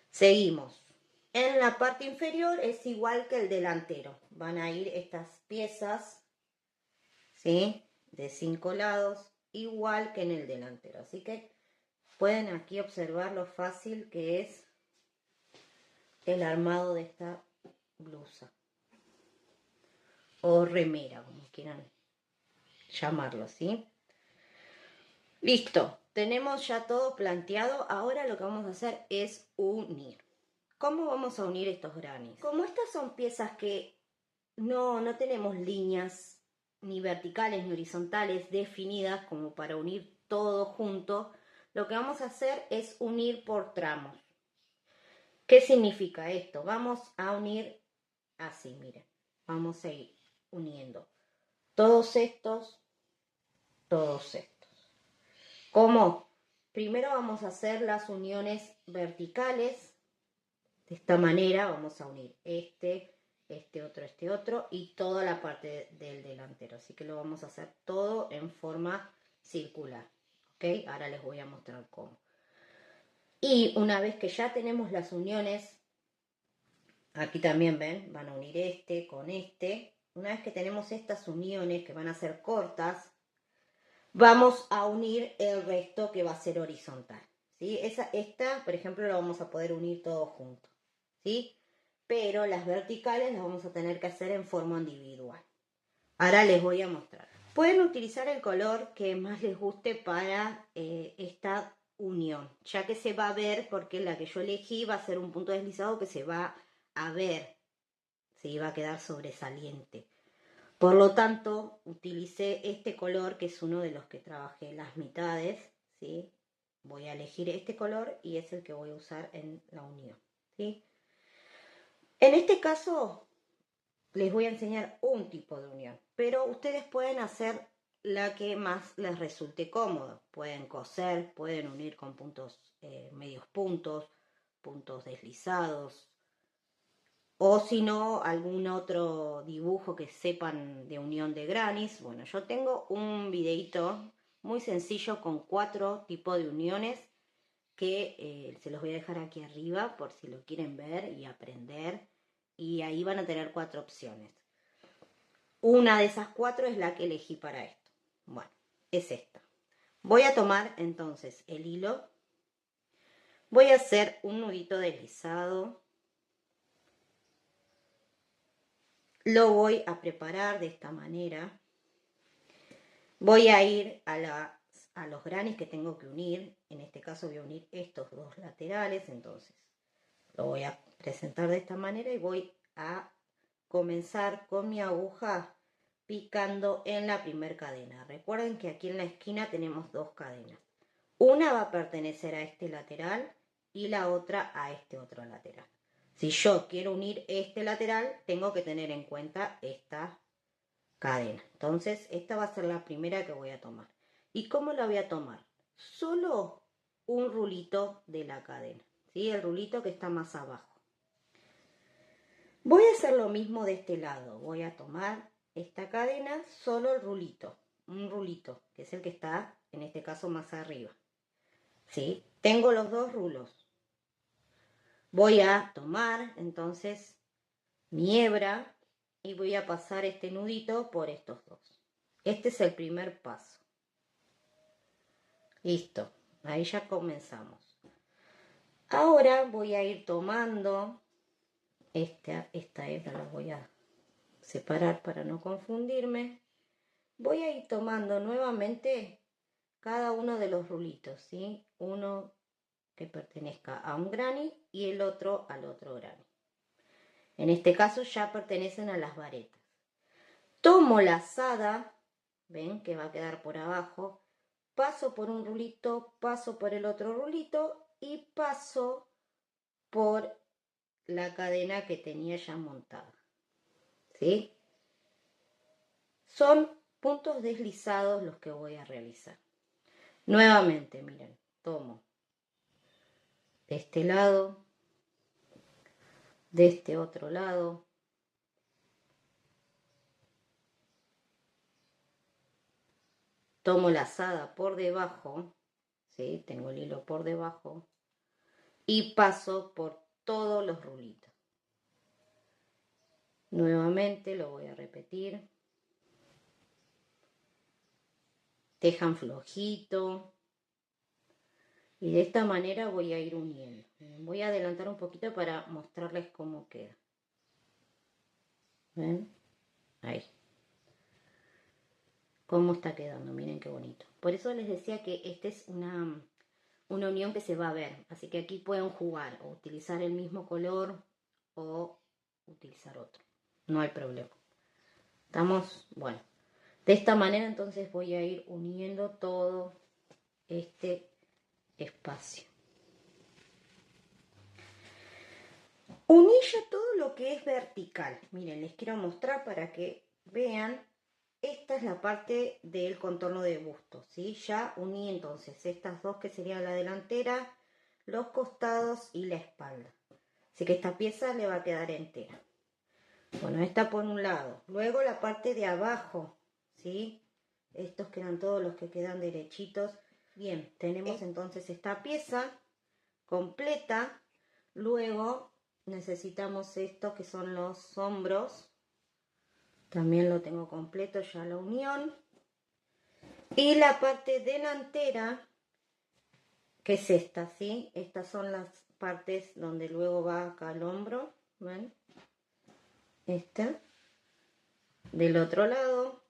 S1: seguimos. En la parte inferior es igual que el delantero. Van a ir estas piezas, ¿sí? De 5 lados, igual que en el delantero. Así que pueden aquí observar lo fácil que es el armado de esta blusa. O remera, como quieran llamarlo, ¿sí? Listo. Tenemos ya todo planteado. Ahora lo que vamos a hacer es unir. ¿Cómo vamos a unir estos grannies? Como estas son piezas que no tenemos líneas ni verticales ni horizontales definidas como para unir todo junto, lo que vamos a hacer es unir por tramos. ¿Qué significa esto? Vamos a unir así, miren. Vamos a ir uniendo todos estos. ¿Cómo? Primero vamos a hacer las uniones verticales. De esta manera vamos a unir este otro y toda la parte del delantero. Así que lo vamos a hacer todo en forma circular. ¿Ok? Ahora les voy a mostrar cómo. Y una vez que ya tenemos las uniones, aquí también ven, van a unir este con este. Una vez que tenemos estas uniones que van a ser cortas, vamos a unir el resto que va a ser horizontal, ¿sí? Esta, por ejemplo, la vamos a poder unir todo junto, ¿sí? Pero las verticales las vamos a tener que hacer en forma individual. Ahora les voy a mostrar. Pueden utilizar el color que más les guste para esta unión, ya que se va a ver, porque la que yo elegí va a ser un punto deslizado que se va a ver, ¿sí? Va a quedar sobresaliente. Por lo tanto, utilicé este color, que es uno de los que trabajé las mitades, ¿sí? Voy a elegir este color y es el que voy a usar en la unión, ¿sí? En este caso, les voy a enseñar un tipo de unión, pero ustedes pueden hacer la que más les resulte cómodo. Pueden coser, pueden unir con puntos, medios puntos, puntos deslizados, o si no, algún otro dibujo que sepan de unión de grannies. Bueno, yo tengo un videito muy sencillo con 4 tipos de uniones que se los voy a dejar aquí arriba por si lo quieren ver y aprender. Y ahí van a tener 4 opciones. Una de esas 4 es la que elegí para esto. Bueno, es esta. Voy a tomar entonces el hilo. Voy a hacer un nudito deslizado. Lo voy a preparar de esta manera. Voy a ir a los grannies que tengo que unir. En este caso voy a unir estos dos laterales. Entonces lo voy a presentar de esta manera y voy a comenzar con mi aguja picando en la primera cadena. Recuerden que aquí en la esquina tenemos 2 cadenas. Una va a pertenecer a este lateral y la otra a este otro lateral. Si yo quiero unir este lateral, tengo que tener en cuenta esta cadena. Entonces, esta va a ser la primera que voy a tomar. ¿Y cómo la voy a tomar? Solo un rulito de la cadena, ¿sí? El rulito que está más abajo. Voy a hacer lo mismo de este lado. Voy a tomar esta cadena, solo el rulito. Un rulito, que es el que está, en este caso, más arriba. ¿Sí? Tengo los dos rulos. Voy a tomar entonces mi hebra y voy a pasar este nudito por estos dos. Este es el primer paso. Listo, ahí ya comenzamos. Ahora voy a ir tomando esta hebra, la voy a separar para no confundirme. Voy a ir tomando nuevamente cada uno de los rulitos, ¿sí? Uno que pertenezca a un granny y el otro al otro granny. En este caso ya pertenecen a las varetas. Tomo la azada, ven que va a quedar por abajo, paso por un rulito, paso por el otro rulito y paso por la cadena que tenía ya montada. ¿Sí? Son puntos deslizados los que voy a realizar. Nuevamente, miren, tomo de este lado, de este otro lado, tomo la azada por debajo, ¿sí? Tengo el hilo por debajo y paso por todos los rulitos. Nuevamente lo voy a repetir. Tejan flojito. Y de esta manera voy a ir uniendo. Voy a adelantar un poquito para mostrarles cómo queda. ¿Ven? Ahí. Cómo está quedando. Miren qué bonito. Por eso les decía que esta es una unión que se va a ver. Así que aquí pueden jugar o utilizar el mismo color o utilizar otro. No hay problema. Estamos, bueno. De esta manera entonces voy a ir uniendo todo este espacio. Uní ya todo lo que es vertical. Miren, les quiero mostrar para que vean. Esta es la parte del contorno de busto, ¿sí? Ya uní entonces estas dos que serían la delantera, los costados y la espalda. Así que esta pieza le va a quedar entera. Bueno, esta por un lado. Luego la parte de abajo, ¿sí? Estos quedan todos los que quedan derechitos. Bien, tenemos entonces esta pieza completa. Luego necesitamos esto que son los hombros. También lo tengo completo ya la unión. Y la parte delantera, que es esta, ¿sí? Estas son las partes donde luego va acá el hombro. ¿Ven? Esta. Del otro lado.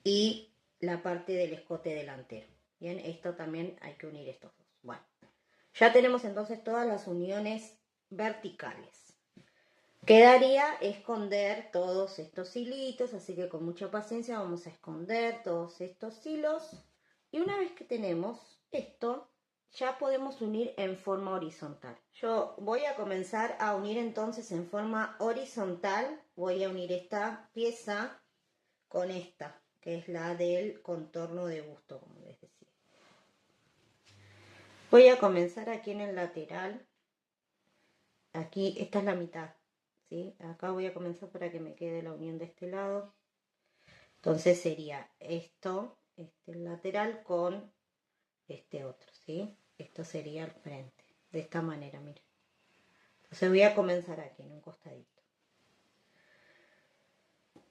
S1: Y la parte del escote delantero. Bien, esto también hay que unir estos dos. Bueno, ya tenemos entonces todas las uniones verticales. Quedaría esconder todos estos hilitos, así que con mucha paciencia vamos a esconder todos estos hilos. Y una vez que tenemos esto, ya podemos unir en forma horizontal. Yo voy a comenzar a unir entonces en forma horizontal. Voy a unir esta pieza con esta, que es la del contorno de busto, como les decía. Voy a comenzar aquí en el lateral. Aquí, esta es la mitad. ¿Sí? Acá voy a comenzar para que me quede la unión de este lado. Entonces sería esto, este lateral con este otro, ¿sí? Esto sería el frente, de esta manera, miren. Entonces voy a comenzar aquí en un costadito.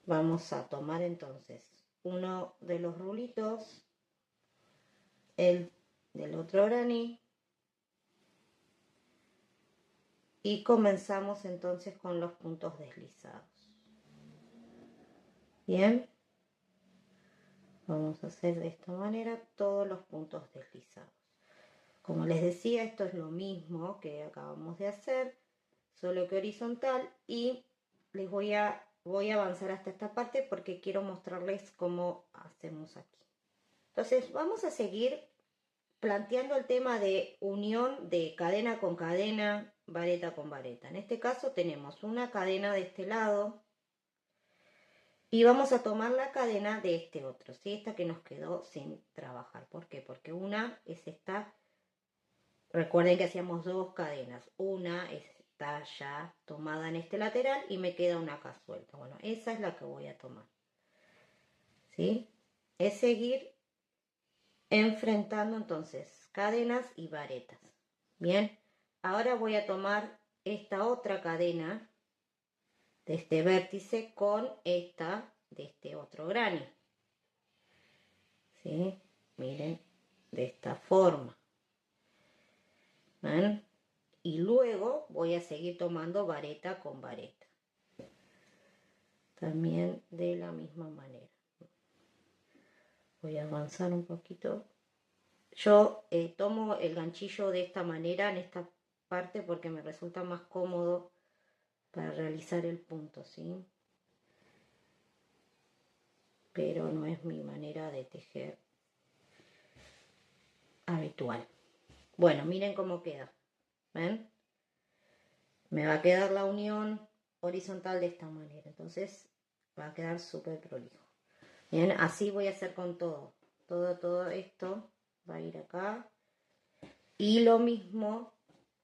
S1: Vamos a tomar entonces uno de los rulitos, el del otro granny. Y comenzamos entonces con los puntos deslizados. Bien. Vamos a hacer de esta manera todos los puntos deslizados. Como les decía, esto es lo mismo que acabamos de hacer, solo que horizontal. Y les voy a avanzar hasta esta parte porque quiero mostrarles cómo hacemos aquí. Entonces vamos a seguir planteando el tema de unión de cadena con cadena, vareta con vareta. En este caso tenemos una cadena de este lado y vamos a tomar la cadena de este otro, ¿sí? Esta que nos quedó sin trabajar. ¿Por qué? Porque una es esta, recuerden que hacíamos dos cadenas, una está ya tomada en este lateral y me queda una acá suelta. Bueno, esa es la que voy a tomar, ¿sí? Es seguir enfrentando entonces cadenas y varetas. Bien, ahora voy a tomar esta otra cadena de este vértice con esta de este otro granny, ¿sí? Miren, de esta forma. ¿Ven? Y luego voy a seguir tomando vareta con vareta, también de la misma manera. Voy a avanzar un poquito. Yo tomo el ganchillo de esta manera en esta parte porque me resulta más cómodo para realizar el punto, ¿sí? Pero no es mi manera de tejer habitual. Bueno, miren cómo queda. ¿Ven? Me va a quedar la unión horizontal de esta manera. Entonces va a quedar súper prolijo. Bien, así voy a hacer con todo. Todo esto va a ir acá. Y lo mismo,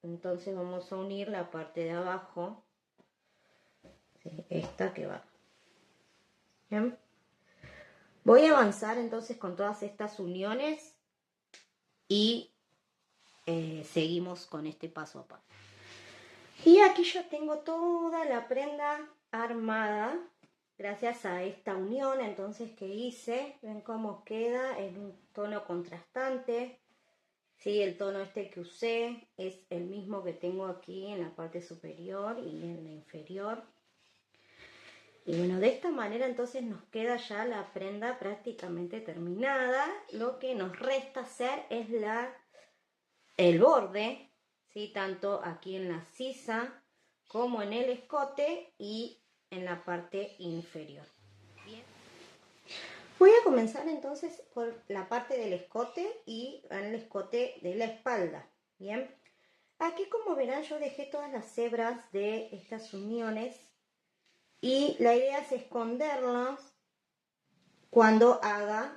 S1: entonces vamos a unir la parte de abajo. ¿Sí? Esta que va. Bien. Voy a avanzar entonces con todas estas uniones y seguimos con este paso a paso. Y aquí ya tengo toda la prenda armada gracias a esta unión entonces que hice. Ven cómo queda en un tono contrastante. Sí, el tono este que usé es el mismo que tengo aquí en la parte superior y en la inferior. Y bueno, de esta manera entonces nos queda ya la prenda prácticamente terminada. Lo que nos resta hacer es el borde, ¿sí? Tanto aquí en la sisa como en el escote y en la parte inferior. Bien. Voy a comenzar entonces por la parte del escote y en el escote de la espalda. Bien, aquí como verán yo dejé todas las hebras de estas uniones y la idea es esconderlas cuando haga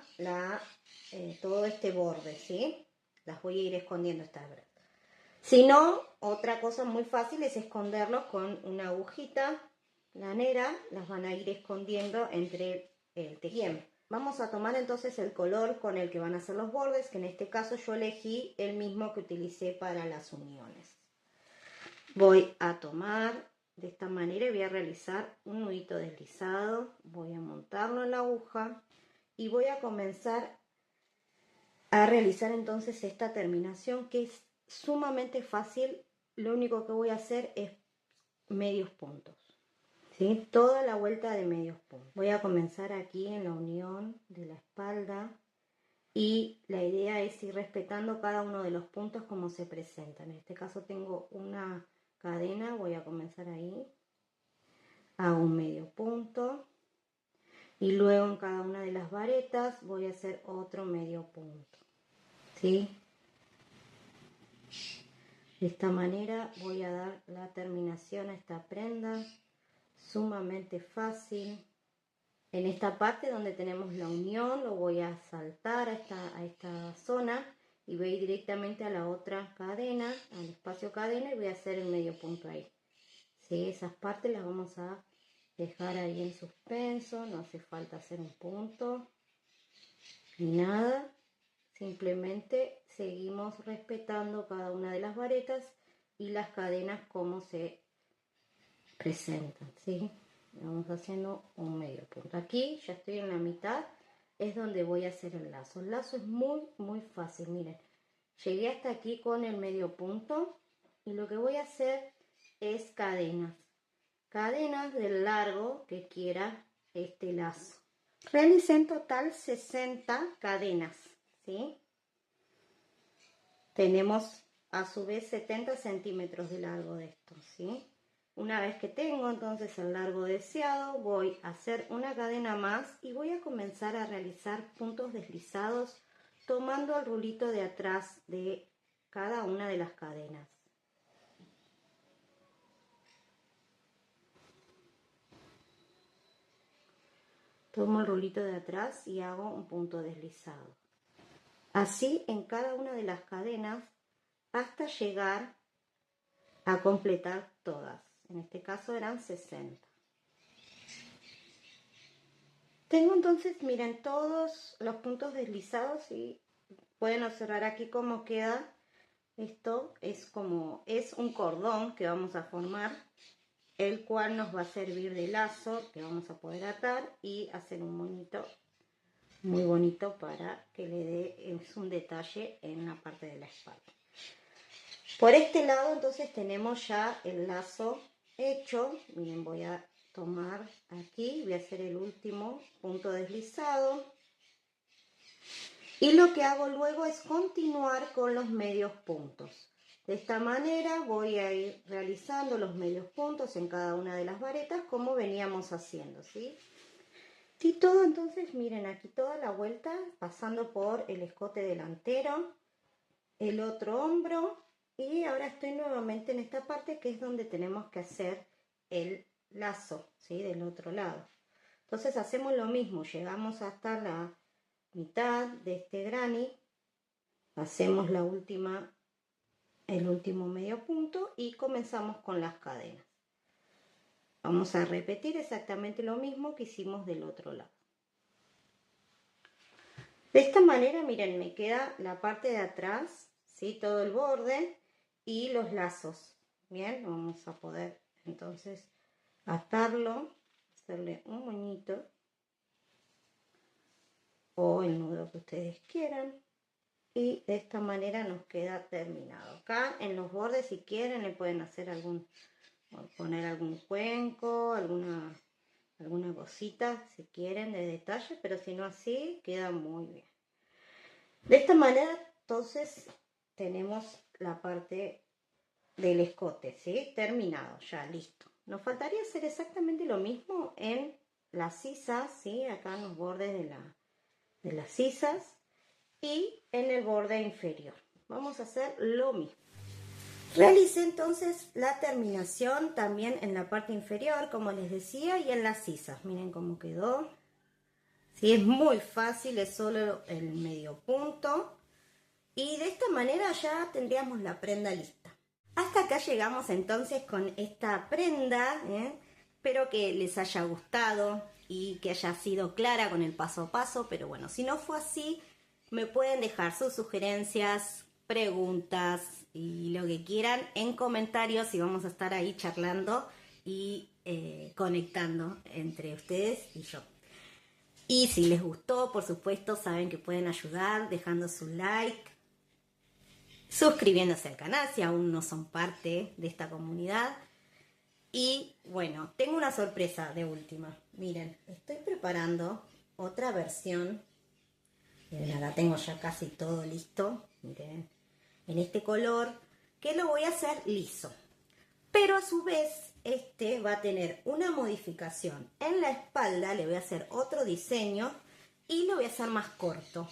S1: todo este borde, ¿sí? Las voy a ir escondiendo estas hebras. Si no, otra cosa muy fácil es esconderlos con una agujita lanera, las van a ir escondiendo entre el tejido. Vamos a tomar entonces el color con el que van a hacer los bordes, que en este caso yo elegí el mismo que utilicé para las uniones. Voy a tomar de esta manera y voy a realizar un nudito deslizado, voy a montarlo en la aguja y voy a comenzar a realizar entonces esta terminación que es sumamente fácil. Lo único que voy a hacer es medios puntos, ¿sí? Toda la vuelta de medios puntos. Voy a comenzar aquí en la unión de la espalda y la idea es ir respetando cada uno de los puntos como se presentan. En este caso tengo una cadena, voy a comenzar ahí, hago un medio punto y luego en cada una de las varetas voy a hacer otro medio punto, ¿sí? De esta manera voy a dar la terminación a esta prenda, sumamente fácil. En esta parte donde tenemos la unión lo voy a saltar a esta zona y voy a ir directamente a la otra cadena, al espacio cadena y voy a hacer el medio punto ahí. ¿Sí? Esas partes las vamos a dejar ahí en suspenso, no hace falta hacer un punto ni nada. Simplemente seguimos respetando cada una de las varetas y las cadenas como se presentan, ¿sí? Vamos haciendo un medio punto. Aquí ya estoy en la mitad, es donde voy a hacer el lazo. El lazo es muy fácil, miren. Llegué hasta aquí con el medio punto y lo que voy a hacer es cadenas. Cadenas del largo que quiera este lazo. Realicé en total 60 cadenas, ¿sí? Tenemos a su vez 70 centímetros de largo de esto, ¿sí? Una vez que tengo entonces el largo deseado, voy a hacer una cadena más y voy a comenzar a realizar puntos deslizados tomando el rulito de atrás de cada una de las cadenas. Tomo el rulito de atrás y hago un punto deslizado. Así en cada una de las cadenas hasta llegar a completar todas. En este caso eran 60. Tengo entonces, miren, todos los puntos deslizados y pueden observar aquí cómo queda. Esto es un cordón que vamos a formar, el cual nos va a servir de lazo que vamos a poder atar y hacer un moñito muy bonito para que le dé un detalle en la parte de la espalda. Por este lado entonces tenemos ya el lazo hecho. Miren, voy a tomar aquí, voy a hacer el último punto deslizado y lo que hago luego es continuar con los medios puntos. De esta manera voy a ir realizando los medios puntos en cada una de las varetas como veníamos haciendo, ¿sí? Y todo entonces, miren, aquí toda la vuelta pasando por el escote delantero, el otro hombro y ahora estoy nuevamente en esta parte que es donde tenemos que hacer el lazo, ¿sí? Del otro lado. Entonces hacemos lo mismo, llegamos hasta la mitad de este granny, hacemos el último medio punto y comenzamos con las cadenas. Vamos a repetir exactamente lo mismo que hicimos del otro lado. De esta manera, miren, me queda la parte de atrás, ¿sí? Todo el borde y los lazos. Bien, vamos a poder entonces atarlo, hacerle un moñito o el nudo que ustedes quieran y de esta manera nos queda terminado. Acá en los bordes, si quieren, le pueden hacer poner algún cuenco, alguna cosita si quieren de detalle, pero si no así queda muy bien. De esta manera entonces tenemos la parte del escote, ¿sí? Terminado, ya listo. Nos faltaría hacer exactamente lo mismo en las sisas, ¿sí? Acá en los bordes de las sisas y en el borde inferior. Vamos a hacer lo mismo. Realicé entonces la terminación también en la parte inferior, como les decía, y en las sisas. Miren cómo quedó. Sí, es muy fácil, es solo el medio punto. Y de esta manera ya tendríamos la prenda lista. Hasta acá llegamos entonces con esta prenda. Espero que les haya gustado y que haya sido clara con el paso a paso. Pero bueno, si no fue así, me pueden dejar sus sugerencias, preguntas y lo que quieran en comentarios y vamos a estar ahí charlando y conectando entre ustedes y yo. Y si les gustó, por supuesto, saben que pueden ayudar dejando su like, suscribiéndose al canal si aún no son parte de esta comunidad. Y bueno, tengo una sorpresa de última. Miren, estoy preparando otra versión. Miren, acá tengo ya casi todo listo. Miren, en este color, que lo voy a hacer liso. Pero a su vez, este va a tener una modificación en la espalda. Le voy a hacer otro diseño y lo voy a hacer más corto.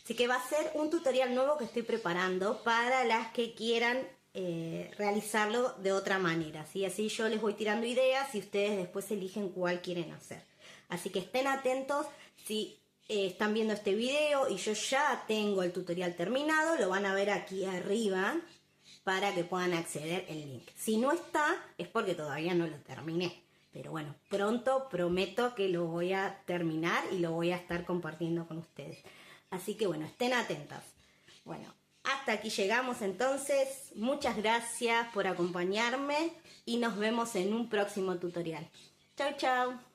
S1: Así que va a ser un tutorial nuevo que estoy preparando para las que quieran realizarlo de otra manera, ¿sí? Así yo les voy tirando ideas y ustedes después eligen cuál quieren hacer. Así que estén atentos. Si están viendo este video y yo ya tengo el tutorial terminado, lo van a ver aquí arriba para que puedan acceder el link. Si no está, es porque todavía no lo terminé. Pero bueno, pronto prometo que lo voy a terminar y lo voy a estar compartiendo con ustedes. Así que bueno, estén atentas. Bueno, hasta aquí llegamos entonces. Muchas gracias por acompañarme y nos vemos en un próximo tutorial. Chau, chau.